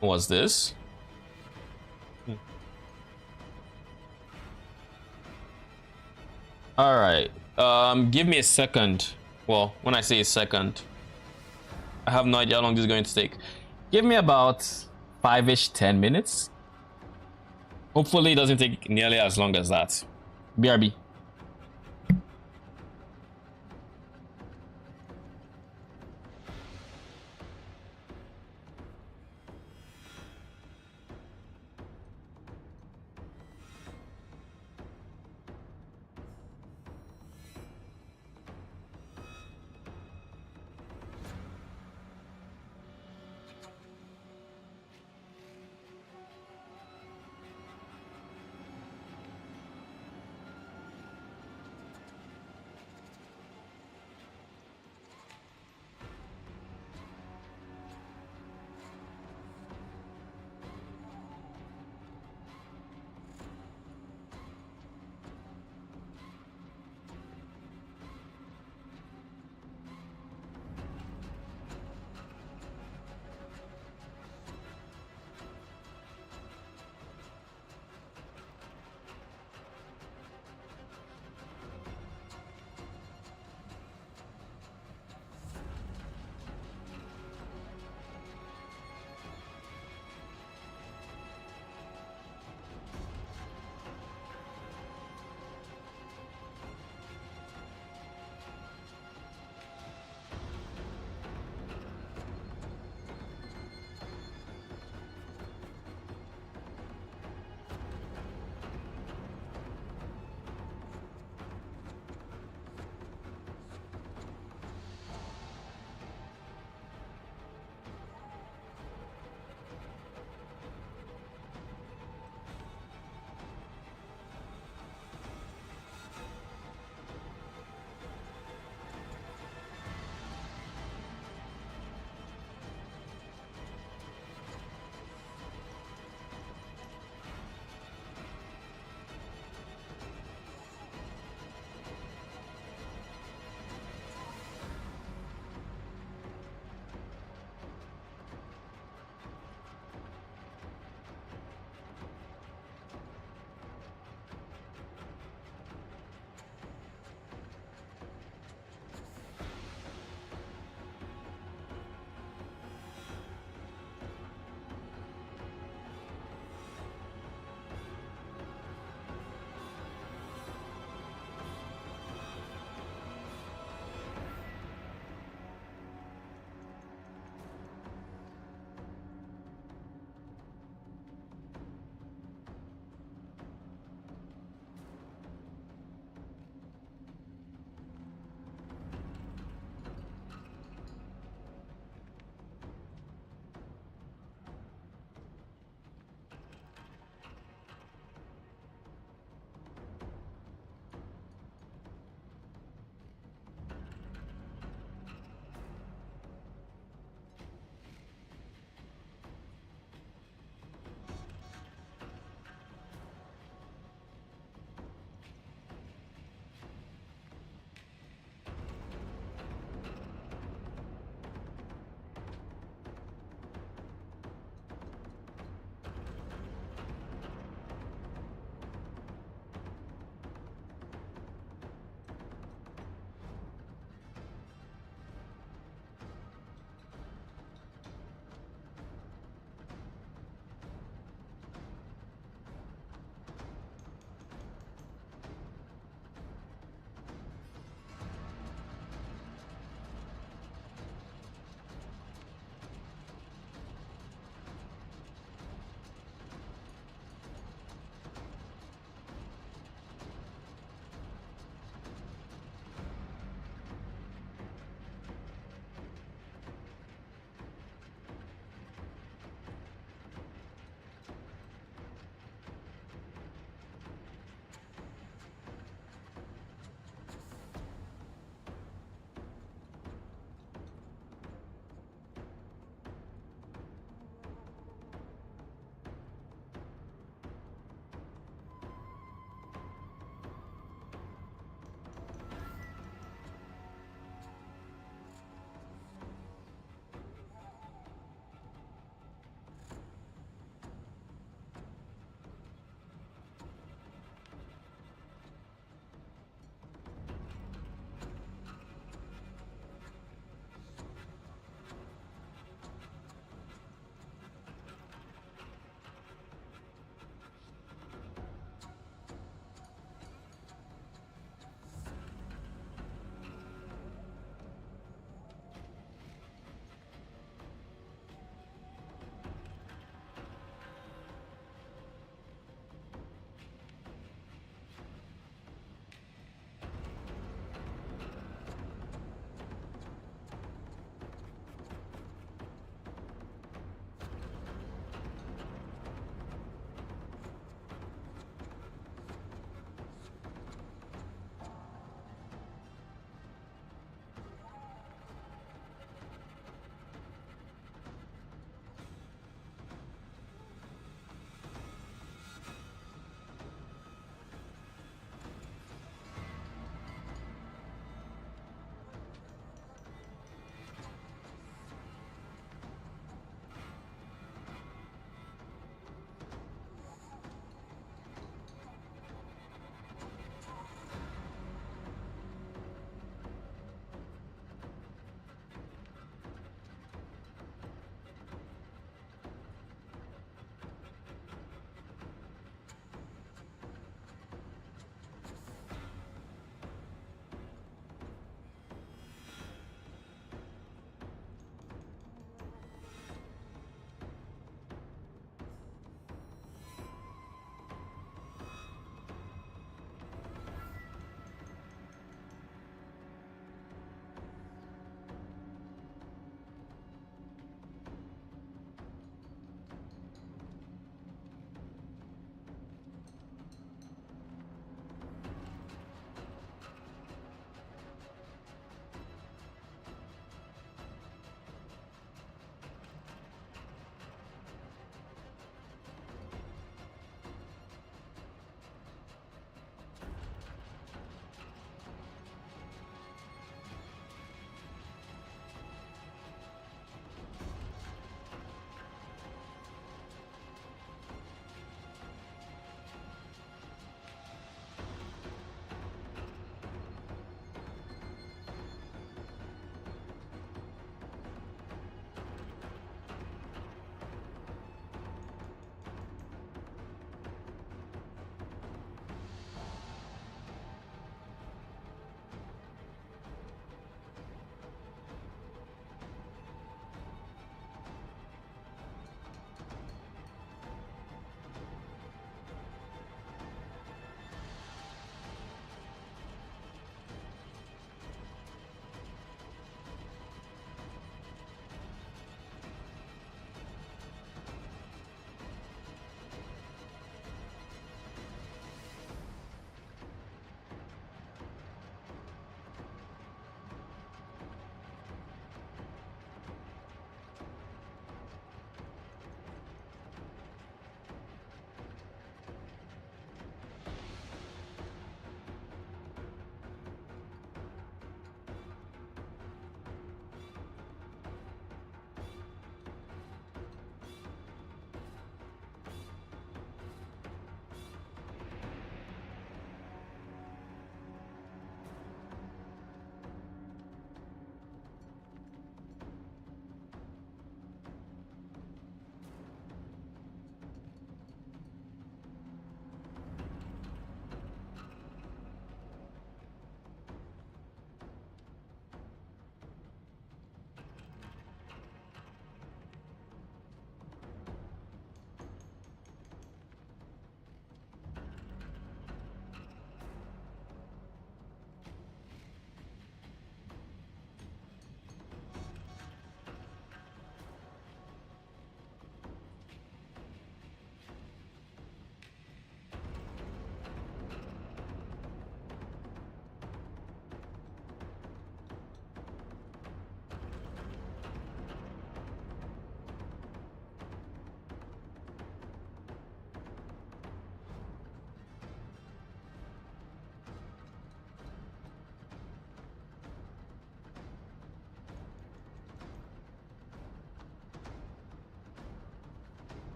was this? All right. Give me a second. Well, when I say a second, I have no idea how long this is going to take. Give me about 5-ish, 10 minutes. Hopefully it doesn't take nearly as long as that. BRB.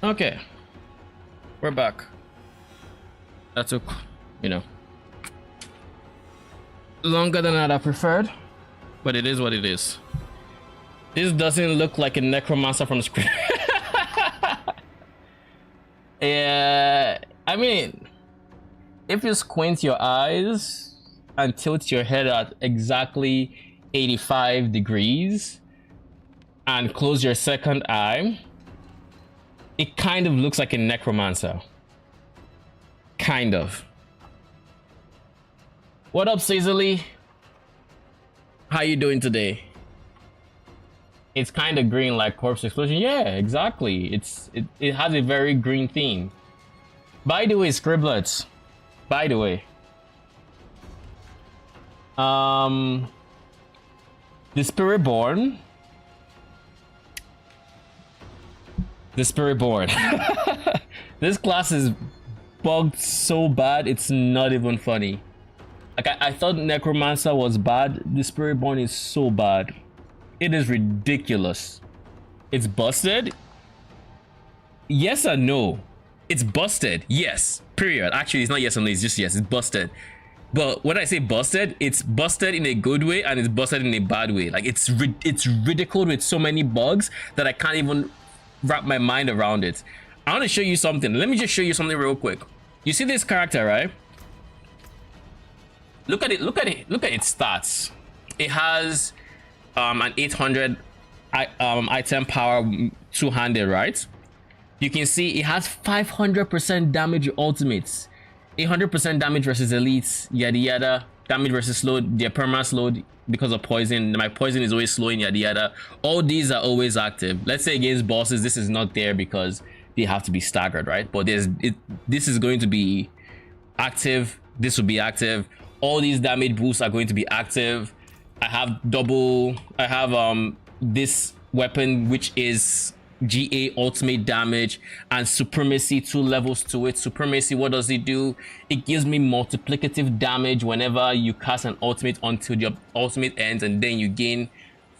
Okay, we're back. That took, you know, longer than I'd have preferred, but it is what it is. This doesn't look like a necromancer from Script. Yeah, I mean, if you squint your eyes and tilt your head at exactly 85 degrees and close your second eye, it kind of looks like a necromancer. Kind of. What up, Cecily? How you doing today? It's kind of green like Corpse Explosion. Yeah, exactly. It has a very green theme. By the way, Scriblets. By the way. The Spiritborn. The Spiritborn. This class is bugged so bad, it's not even funny. Like, I thought Necromancer was bad. The Spiritborn is so bad. It is ridiculous. It's busted. Yes or no? It's busted. Yes. Period. Actually, it's not yes or no. It's just yes. It's busted. But when I say busted, it's busted in a good way and it's busted in a bad way. Like, it's ridiculed with so many bugs that I can't even wrap my mind around it. I want to show you something. Let me just show you something real quick. You see this character, right? Look at it. Look at it. Look at its stats. It has an 800 item power two-handed, right? You can see it has 500% damage ultimates, 800% damage versus elites, yada yada, damage versus slowed, their perma slowed because of poison. My poison is always slowing, yada yada. All these are always active. Let's say against bosses, this is not there because they have to be staggered, right? But this is going to be active. This will be active. All these damage boosts are going to be active. I have this weapon which is GA ultimate damage and supremacy, 2 levels to it. Supremacy, what does it do? It gives me multiplicative damage whenever you cast an ultimate until your ultimate ends, and then you gain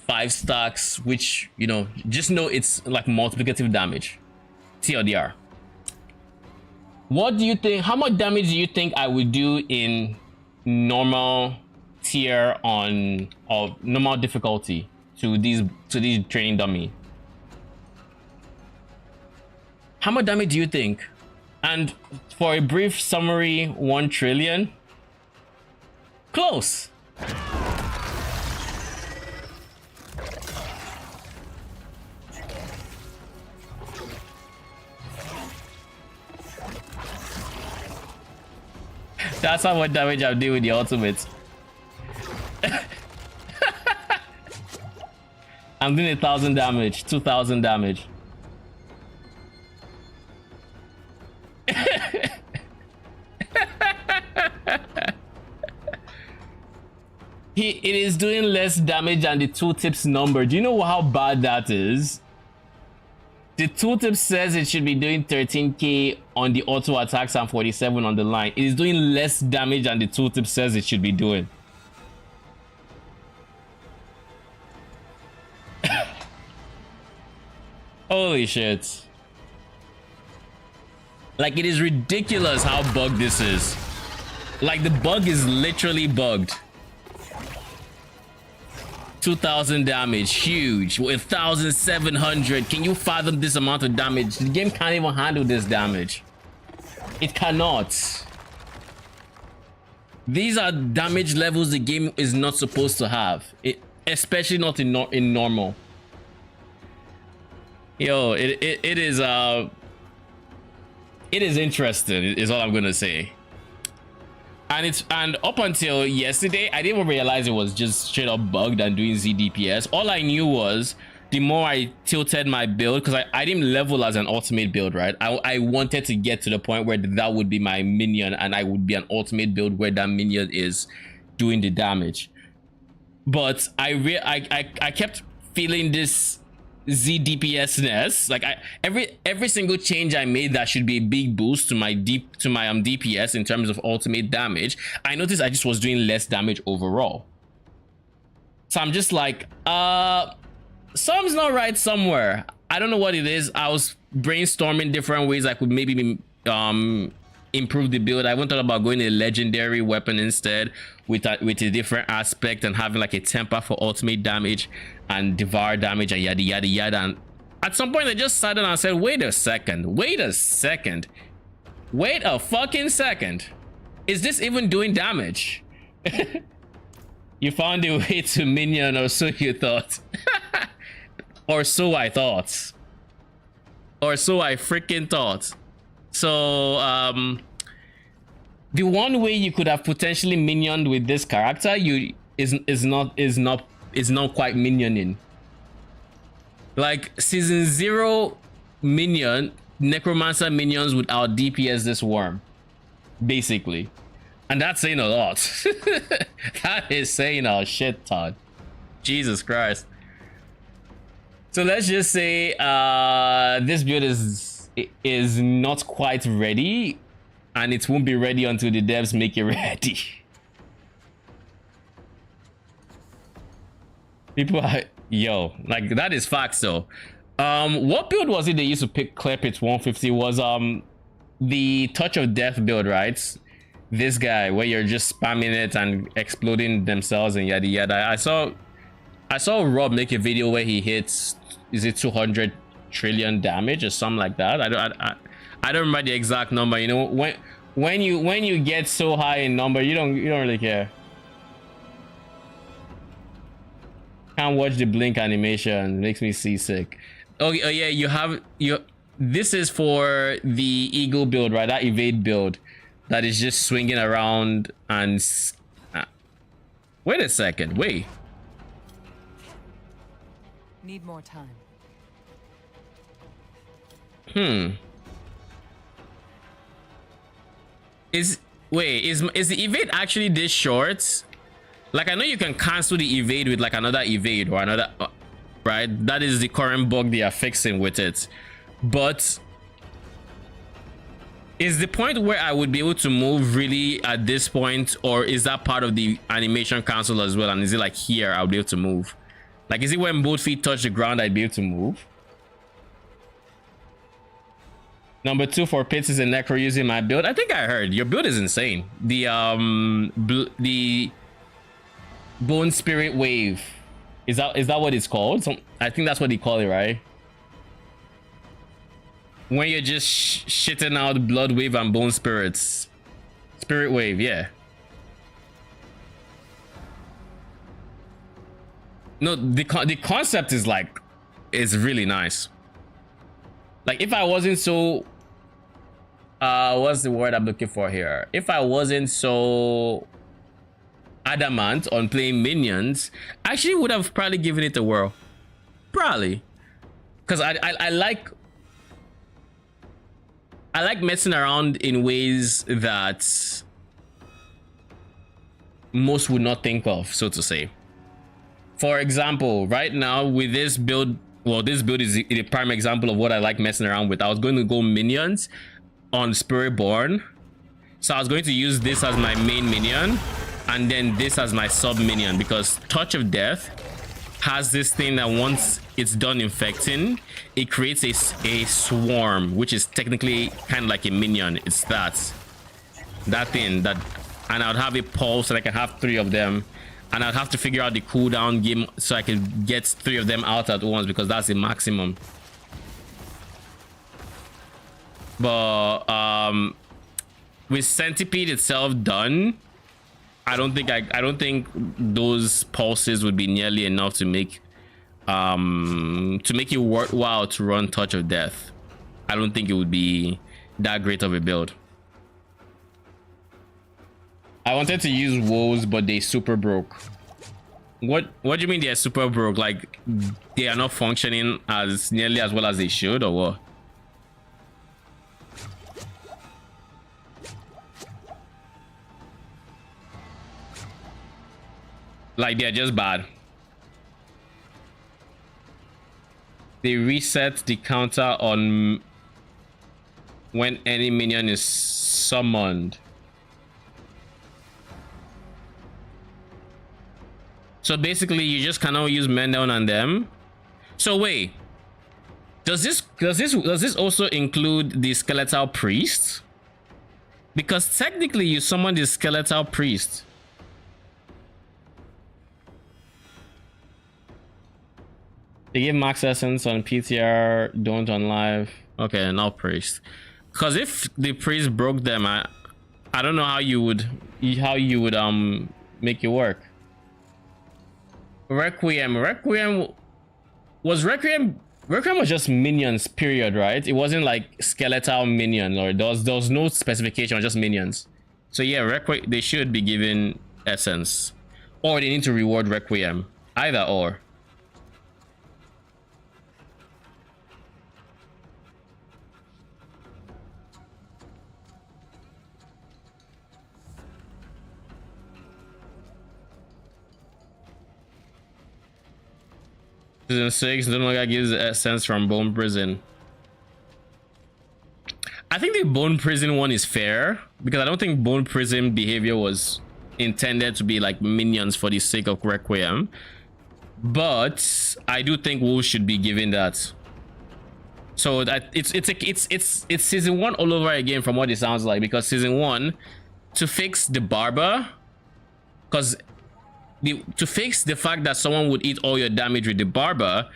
5 stacks, which, you know, just know it's like multiplicative damage. TLDR. What do you think? How much damage do you think I would do in normal tier on or normal difficulty to these training dummy? How much damage do you think? And for a brief summary, 1 trillion. Close. That's how much damage I'm doing with the ultimates. I'm doing 1,000 damage, 2,000 damage. It is doing less damage than the tooltip's number. Do you know how bad that is? The tooltip says it should be doing 13k on the auto attacks and 47 on the line. It is doing less damage than the tooltip says it should be doing. Holy shit. Like, it is ridiculous how bugged this is. Like, the bug is literally bugged. 2,000 damage, huge. 1,700. Can you fathom this amount of damage? The game can't even handle this damage. It cannot. These are damage levels the game is not supposed to have. Especially not in normal. Yo, it is interesting, is all I'm gonna say. And up until yesterday, I didn't even realize it was just straight up bugged and doing ZDPS. All I knew was the more I tilted my build, because I didn't level as an ultimate build, right? I wanted to get to the point where that would be my minion and I would be an ultimate build where that minion is doing the damage. But I kept feeling this ZDPS-ness. Like, every single change I made that should be a big boost to my DPS in terms of ultimate damage, I noticed I just was doing less damage overall. So I'm just like, something's not right somewhere. I don't know what it is. I was brainstorming different ways I could maybe improve the build. I even thought about going a legendary weapon instead with a different aspect and having like a temper for ultimate damage and devour damage and yada yada yada. And at some point I just sat down and said, wait a second, wait a fucking second, is this even doing damage? You found a way to minion, or so you thought. Or so I thought. Or so I freaking thought. So the one way you could have potentially minioned with this character is not quite minioning. Like season 0 minion, necromancer minions would out DPS this worm, basically. And that's saying a lot. That is saying a shit ton. Jesus Christ. So let's just say this build is not quite ready, and it won't be ready until the devs make it ready. People are, yo, like that is facts though. What build was it they used to pick clip it 150? Was the touch of death build, right? This guy where you're just spamming it and exploding themselves and yada yada. I saw Rob make a video where he hits, is it 200 trillion damage or something like that? I don't remember the exact number. You know, when you get so high in number, you don't really care. Can't watch the blink animation, makes me seasick. Oh yeah, this is for the eagle build, right? That evade build that is just swinging around and wait a second, wait. Need more time. Is the evade actually this short? Like, I know you can cancel the evade with like another evade or another right? That is the current bug they are fixing with it. But is the point where I would be able to move really at this point, or is that part of the animation cancel as well? And is it like here I'll be able to move? Like, is it when both feet touch the ground I'd be able to move? Number 2 for pits is a necro using my build. I think I heard your build is insane. The bone spirit wave, is that what it's called? I think that's what they call it, right? When you're just shitting out blood wave and bone spirits. Spirit wave, yeah. No, the concept is like, it's really nice. Like, if I wasn't so what's the word I'm looking for here? If I wasn't so adamant on playing minions, I actually would have probably given it a whirl. Probably. Because I like messing around in ways that most would not think of, so to say. For example, right now with this build, well, this build is a prime example of what I like messing around with. I was going to go minions on Spiritborn. So I was going to use this as my main minion and then this as my sub minion, because Touch of Death has this thing that once it's done infecting, it creates a swarm, which is technically kind of like a minion. It's that thing that, and I would have a pulse so I can have 3 of them, and I'd have to figure out the cooldown game so I can get 3 of them out at once, because that's the maximum. But with Centipede itself done, I don't think those pulses would be nearly enough to make it worthwhile to run Touch of Death. I don't think it would be that great of a build. I wanted to use woes, but they super broke. What do you mean they're super broke? Like, they are not functioning as nearly as well as they should, or what? Like, they're just bad. They reset the counter on when any minion is summoned. So basically, you just cannot use men down on them. So wait, Does this also include the skeletal priest? Because technically you summon the skeletal priest. They give max essence on PTR, don't on live. Okay, now priest. Because if the priest broke them, I don't know how you would make it work. Requiem was just minions, period, right? It wasn't like skeletal minion, or there was no specification, just minions. So yeah, they should be given essence, or they need to reward Requiem, either or. Season 6 no longer gives essence from Bone Prison. I think the Bone Prison one is fair, because I don't think Bone Prison behavior was intended to be like minions for the sake of Requiem. But I do think wolves should be given that. So that it's season 1 all over again from what it sounds like, because season 1, to fix the barber, because to fix the fact that someone would eat all your damage with the barber,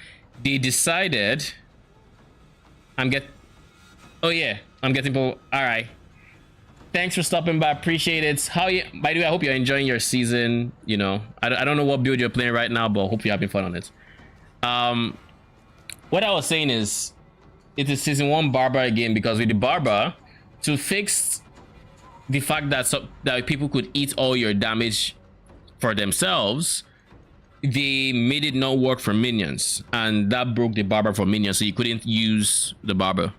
they decided I'm getting all right. Thanks for stopping by, appreciate it. By the way, I hope you're enjoying your season. You know, I don't know what build you're playing right now, but I hope you're having fun on it. What I was saying is, it is season 1 barber again, because with the barber, to fix the fact that that people could eat all your damage for themselves, they made it not work for minions, and that broke the barber for minions, so you couldn't use the barber.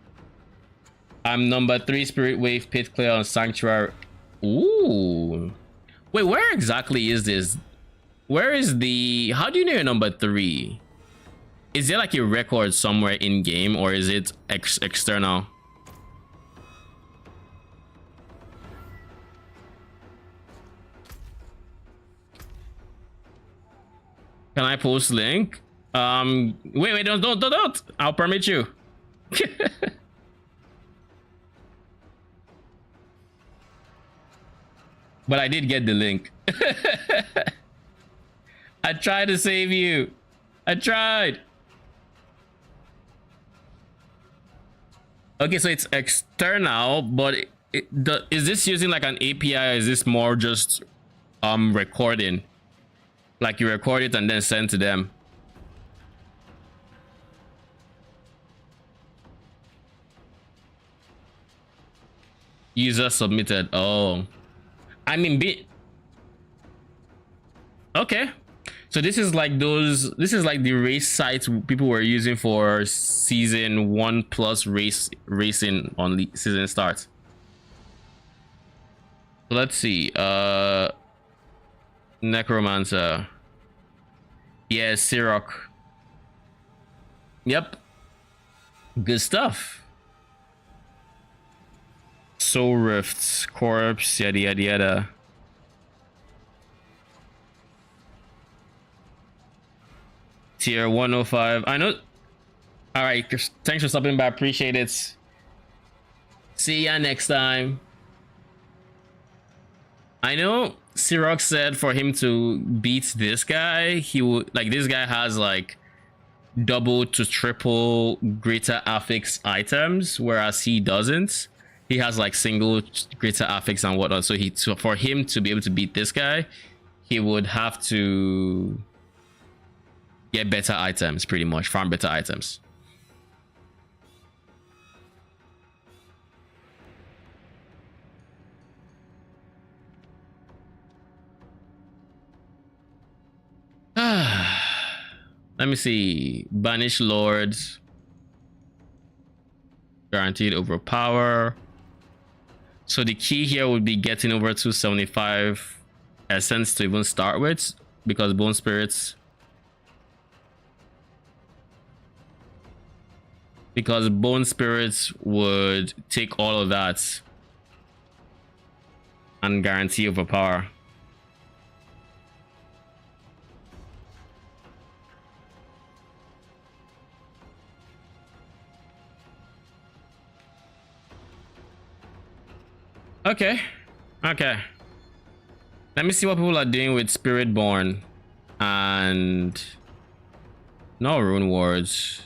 I'm number 3 Spirit Wave Pit Clear on Sanctuary. Ooh, wait, where exactly is this? Where is the, how do you know you're number 3? Is there like a record somewhere in game, or is it external? Can I post link? Wait, don't. I'll permit you. But I did get the link. I tried to save you. I tried. Okay, so it's external, but is this using like an API, or is this more just recording? Like you record it and then send to them? User submitted. Oh, I mean, okay. So this is like the race sites people were using for season 1 plus racing on the season start. Let's see. Necromancer. Yeah, Sirok. Yep. Good stuff. Soul Rifts, Corpse, yada yada yada. Tier 105. I know. All right. Thanks for stopping by. Appreciate it. See ya next time. I know Sirok said for him to beat this guy, he would, like, this guy has like double to triple greater affix items, whereas he doesn't. He has like single greater affix and whatnot. So for him to be able to beat this guy, he would have to get better items, pretty much farm better items. Let me see. Banish Lords. Guaranteed overpower. So the key here would be getting over 275 essence to even start with, because Bone Spirits. Because Bone Spirits would take all of that and guarantee overpower. Okay. Okay. Let me see what people are doing with Spiritborn and no rune words.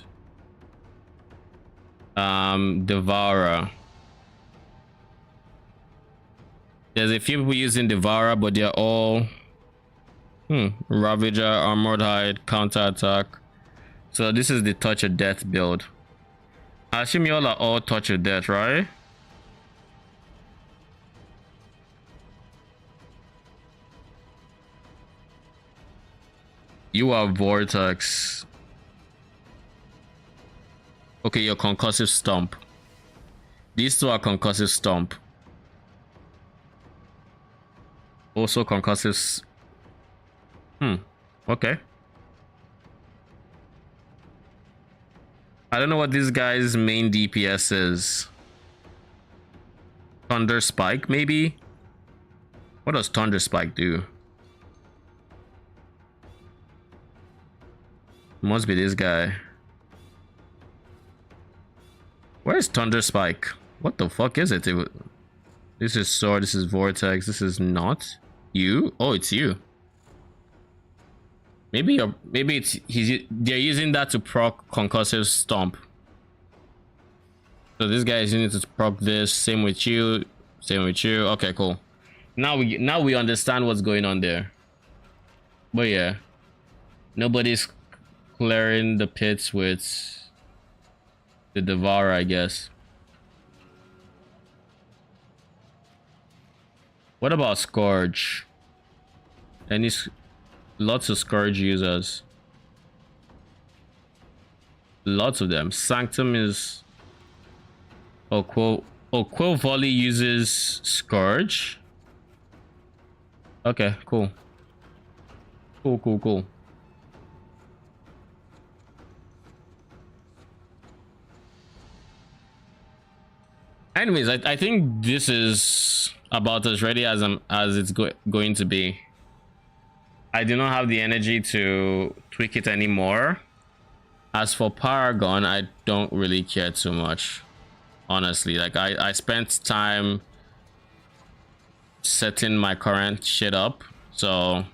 Devourer. There's a few people using Devourer, but they're all Ravager, Armored Hide, Counterattack. So this is the Touch of Death build. I assume you all are all Touch of Death, right? You are Vortex. Okay, you're Concussive Stomp. These two are Concussive Stomp. Also Concussive. Okay. I don't know what this guy's main DPS is. Thunder Spike, maybe? What does Thunder Spike do? Must be this guy. Where's Thunder Spike? What the fuck is it? This is Sword, this is Vortex, this is not you. Oh, it's you. Maybe they're using that to proc Concussive Stomp. So this guy is using it to proc this. Same with you. Same with you. Okay, cool. Now we understand what's going on there. But yeah, nobody's clearing the pits with the Devourer, I guess. What about Scourge? Any lots of Scourge users. Lots of them. Sanctum is Quill Volley uses Scourge. Okay, cool. Cool. Anyways, I think this is about as ready as it's going to be. I do not have the energy to tweak it anymore. As for Paragon, I don't really care too much, honestly. Like I spent time setting my current shit up, so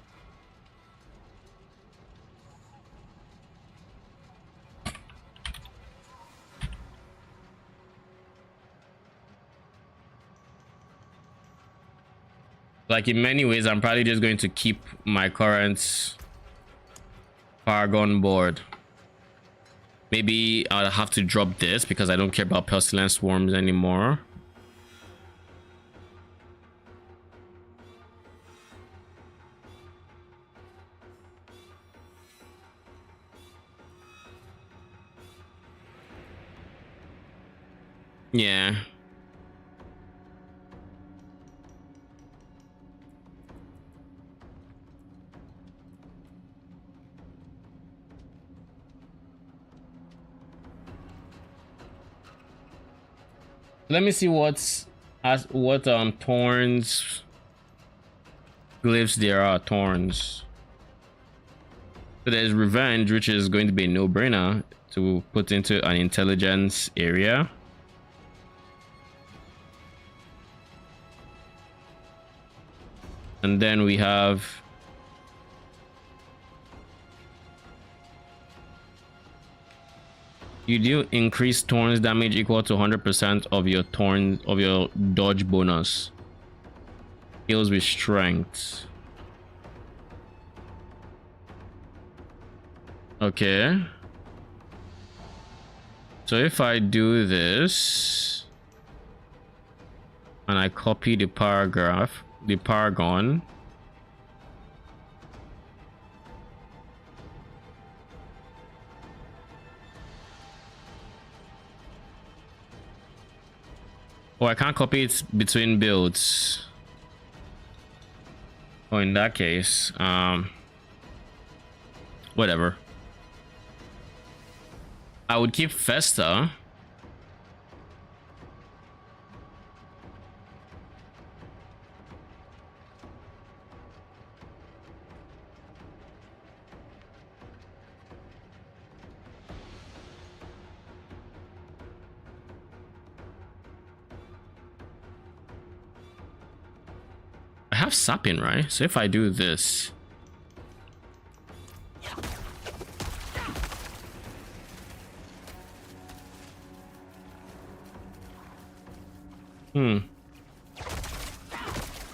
like in many ways I'm probably just going to keep my current Paragon board. Maybe I'll have to drop this because I don't care about Pestilence Swarms anymore. Yeah. Let me see what thorns glyphs there are. Thorns. So there's Revenge, which is going to be a no-brainer to put into an intelligence area. And then we have you do increase thorns damage equal to 100% of your dodge bonus. Heals with strength. Okay. So if I do this and I copy the Paragon. Oh, I can't copy it between builds. Oh, in that case, whatever. I would keep Festa. have sapping, right? So if I do this,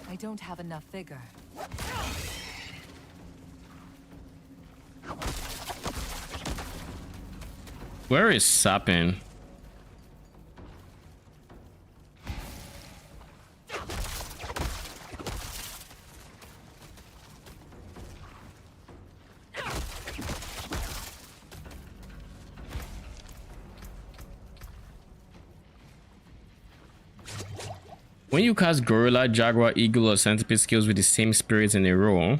I don't have enough vigor. where is sapping? When you cast Gorilla, Jaguar, Eagle, or Centipede skills with the same spirits in a row,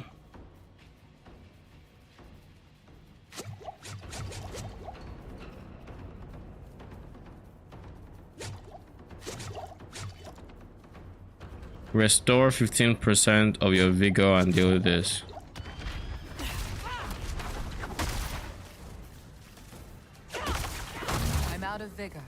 restore 15% of your vigor and deal with this. I'm out of vigor.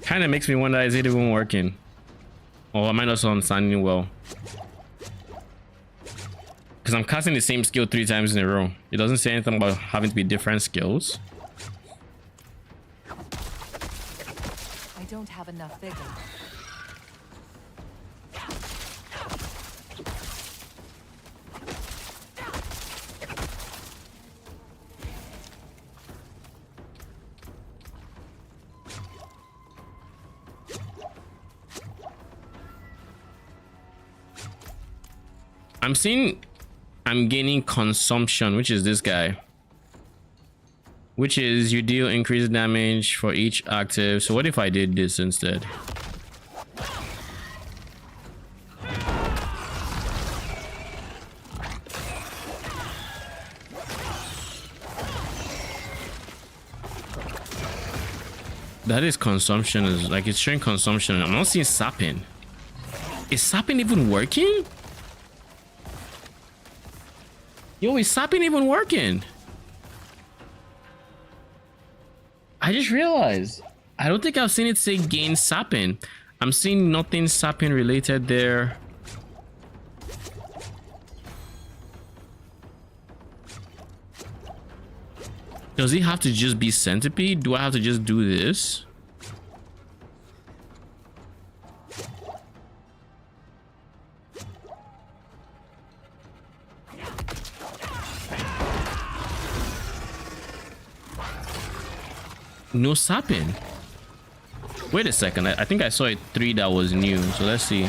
Kind of makes me wonder, is it even working? Or am I not understanding well? Because I'm casting the same skill 3 times in a row. It doesn't say anything about having to be different skills. I don't have enough vigor. I'm seeing I'm gaining consumption, which is this guy. Which is you deal increased damage for each active. So what if I did this instead? That is consumption, is like it's showing consumption. I'm not seeing sapping. Is sapping even working? Yo, is sapping even working? I just realized. I don't think I've seen it say gain sapping. I'm seeing nothing sapping related there. Does it have to just be centipede? Do I have to just do this? No sapping. Wait a second. I think I saw a 3 that was new. So let's see.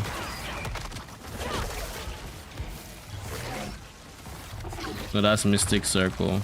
So that's Mystic Circle.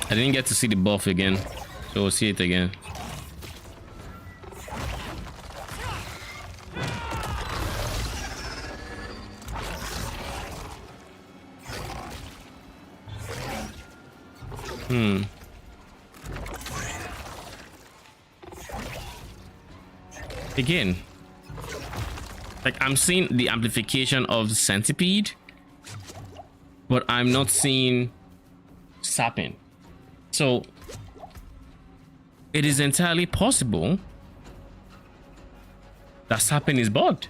I didn't get to see the buff again, so we'll see it again. Again, like I'm seeing the amplification of the centipede, but I'm not seeing sapping. So it is entirely possible that sapping is bugged.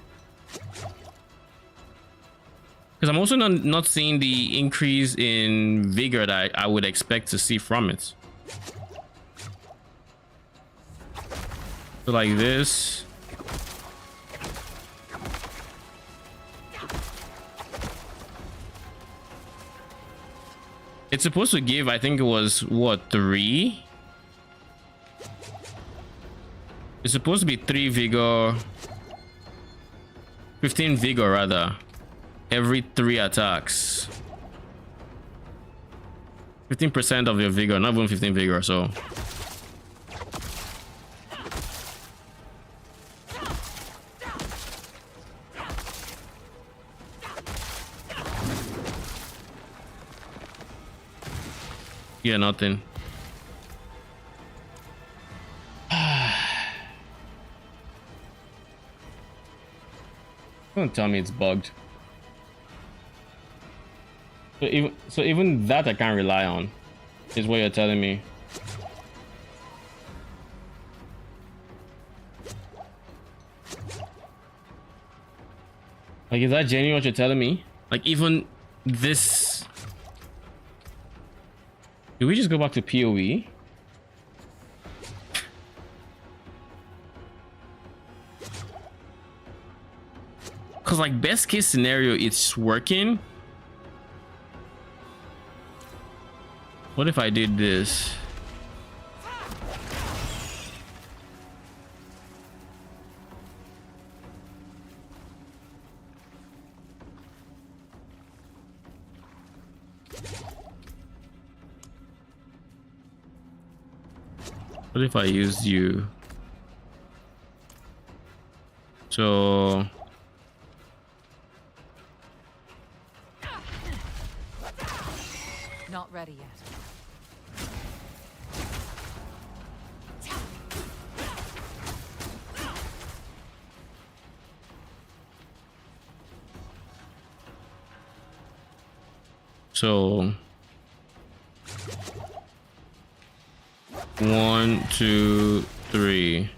Because I'm also not seeing the increase in vigor that I would expect to see from it. So like this. It's supposed to give, I think it was, what, 3? It's supposed to be 3 vigor, 15 vigor rather, every 3 attacks. 15% of your vigor, not even 15 vigor, so. Yeah, nothing. Don't tell me it's bugged. So even that I can't rely on, is what you're telling me. Like, is that genuine what you're telling me? Like, even this. Do we just go back to PoE? Because like best case scenario, it's working. What if I did this? What if I used you? So Not ready yet. So 1, 2, 3.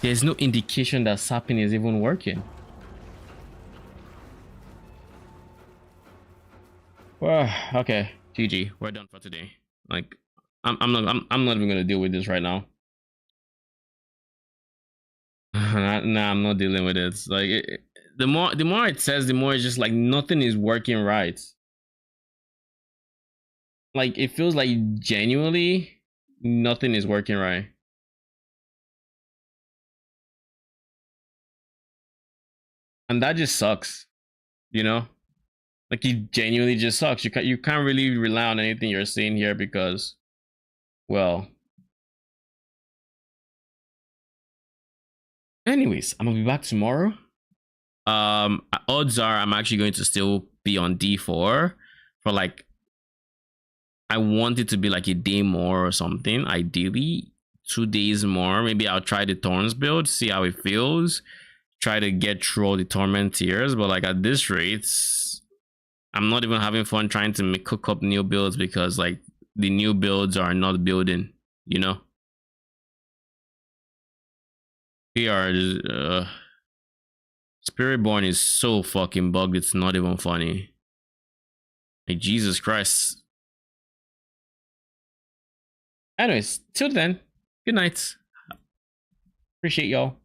There's no indication that sapping is even working. Well, okay, GG, we're done for today. Like, I'm not even gonna deal with this right now. Nah, I'm not dealing with it. Like, the more it says, the more it's just like nothing is working right. Like, it feels like genuinely nothing is working right. And that just sucks, you know? Like, it genuinely just sucks. You can't really rely on anything you're saying here because, well. Anyways, I'm gonna be back tomorrow. Odds are I'm actually going to still be on D4 for like, I want it to be like a day more or something. Ideally, 2 days more. Maybe I'll try the Thorns build, see how it feels. Try to get through all the Torment tiers, but like at this rate, I'm not even having fun trying to cook up new builds because like the new builds are not building, you know. We are Spiritborn is so fucking bugged, it's not even funny. Like, Jesus Christ. Anyways, till then, good night. Appreciate y'all.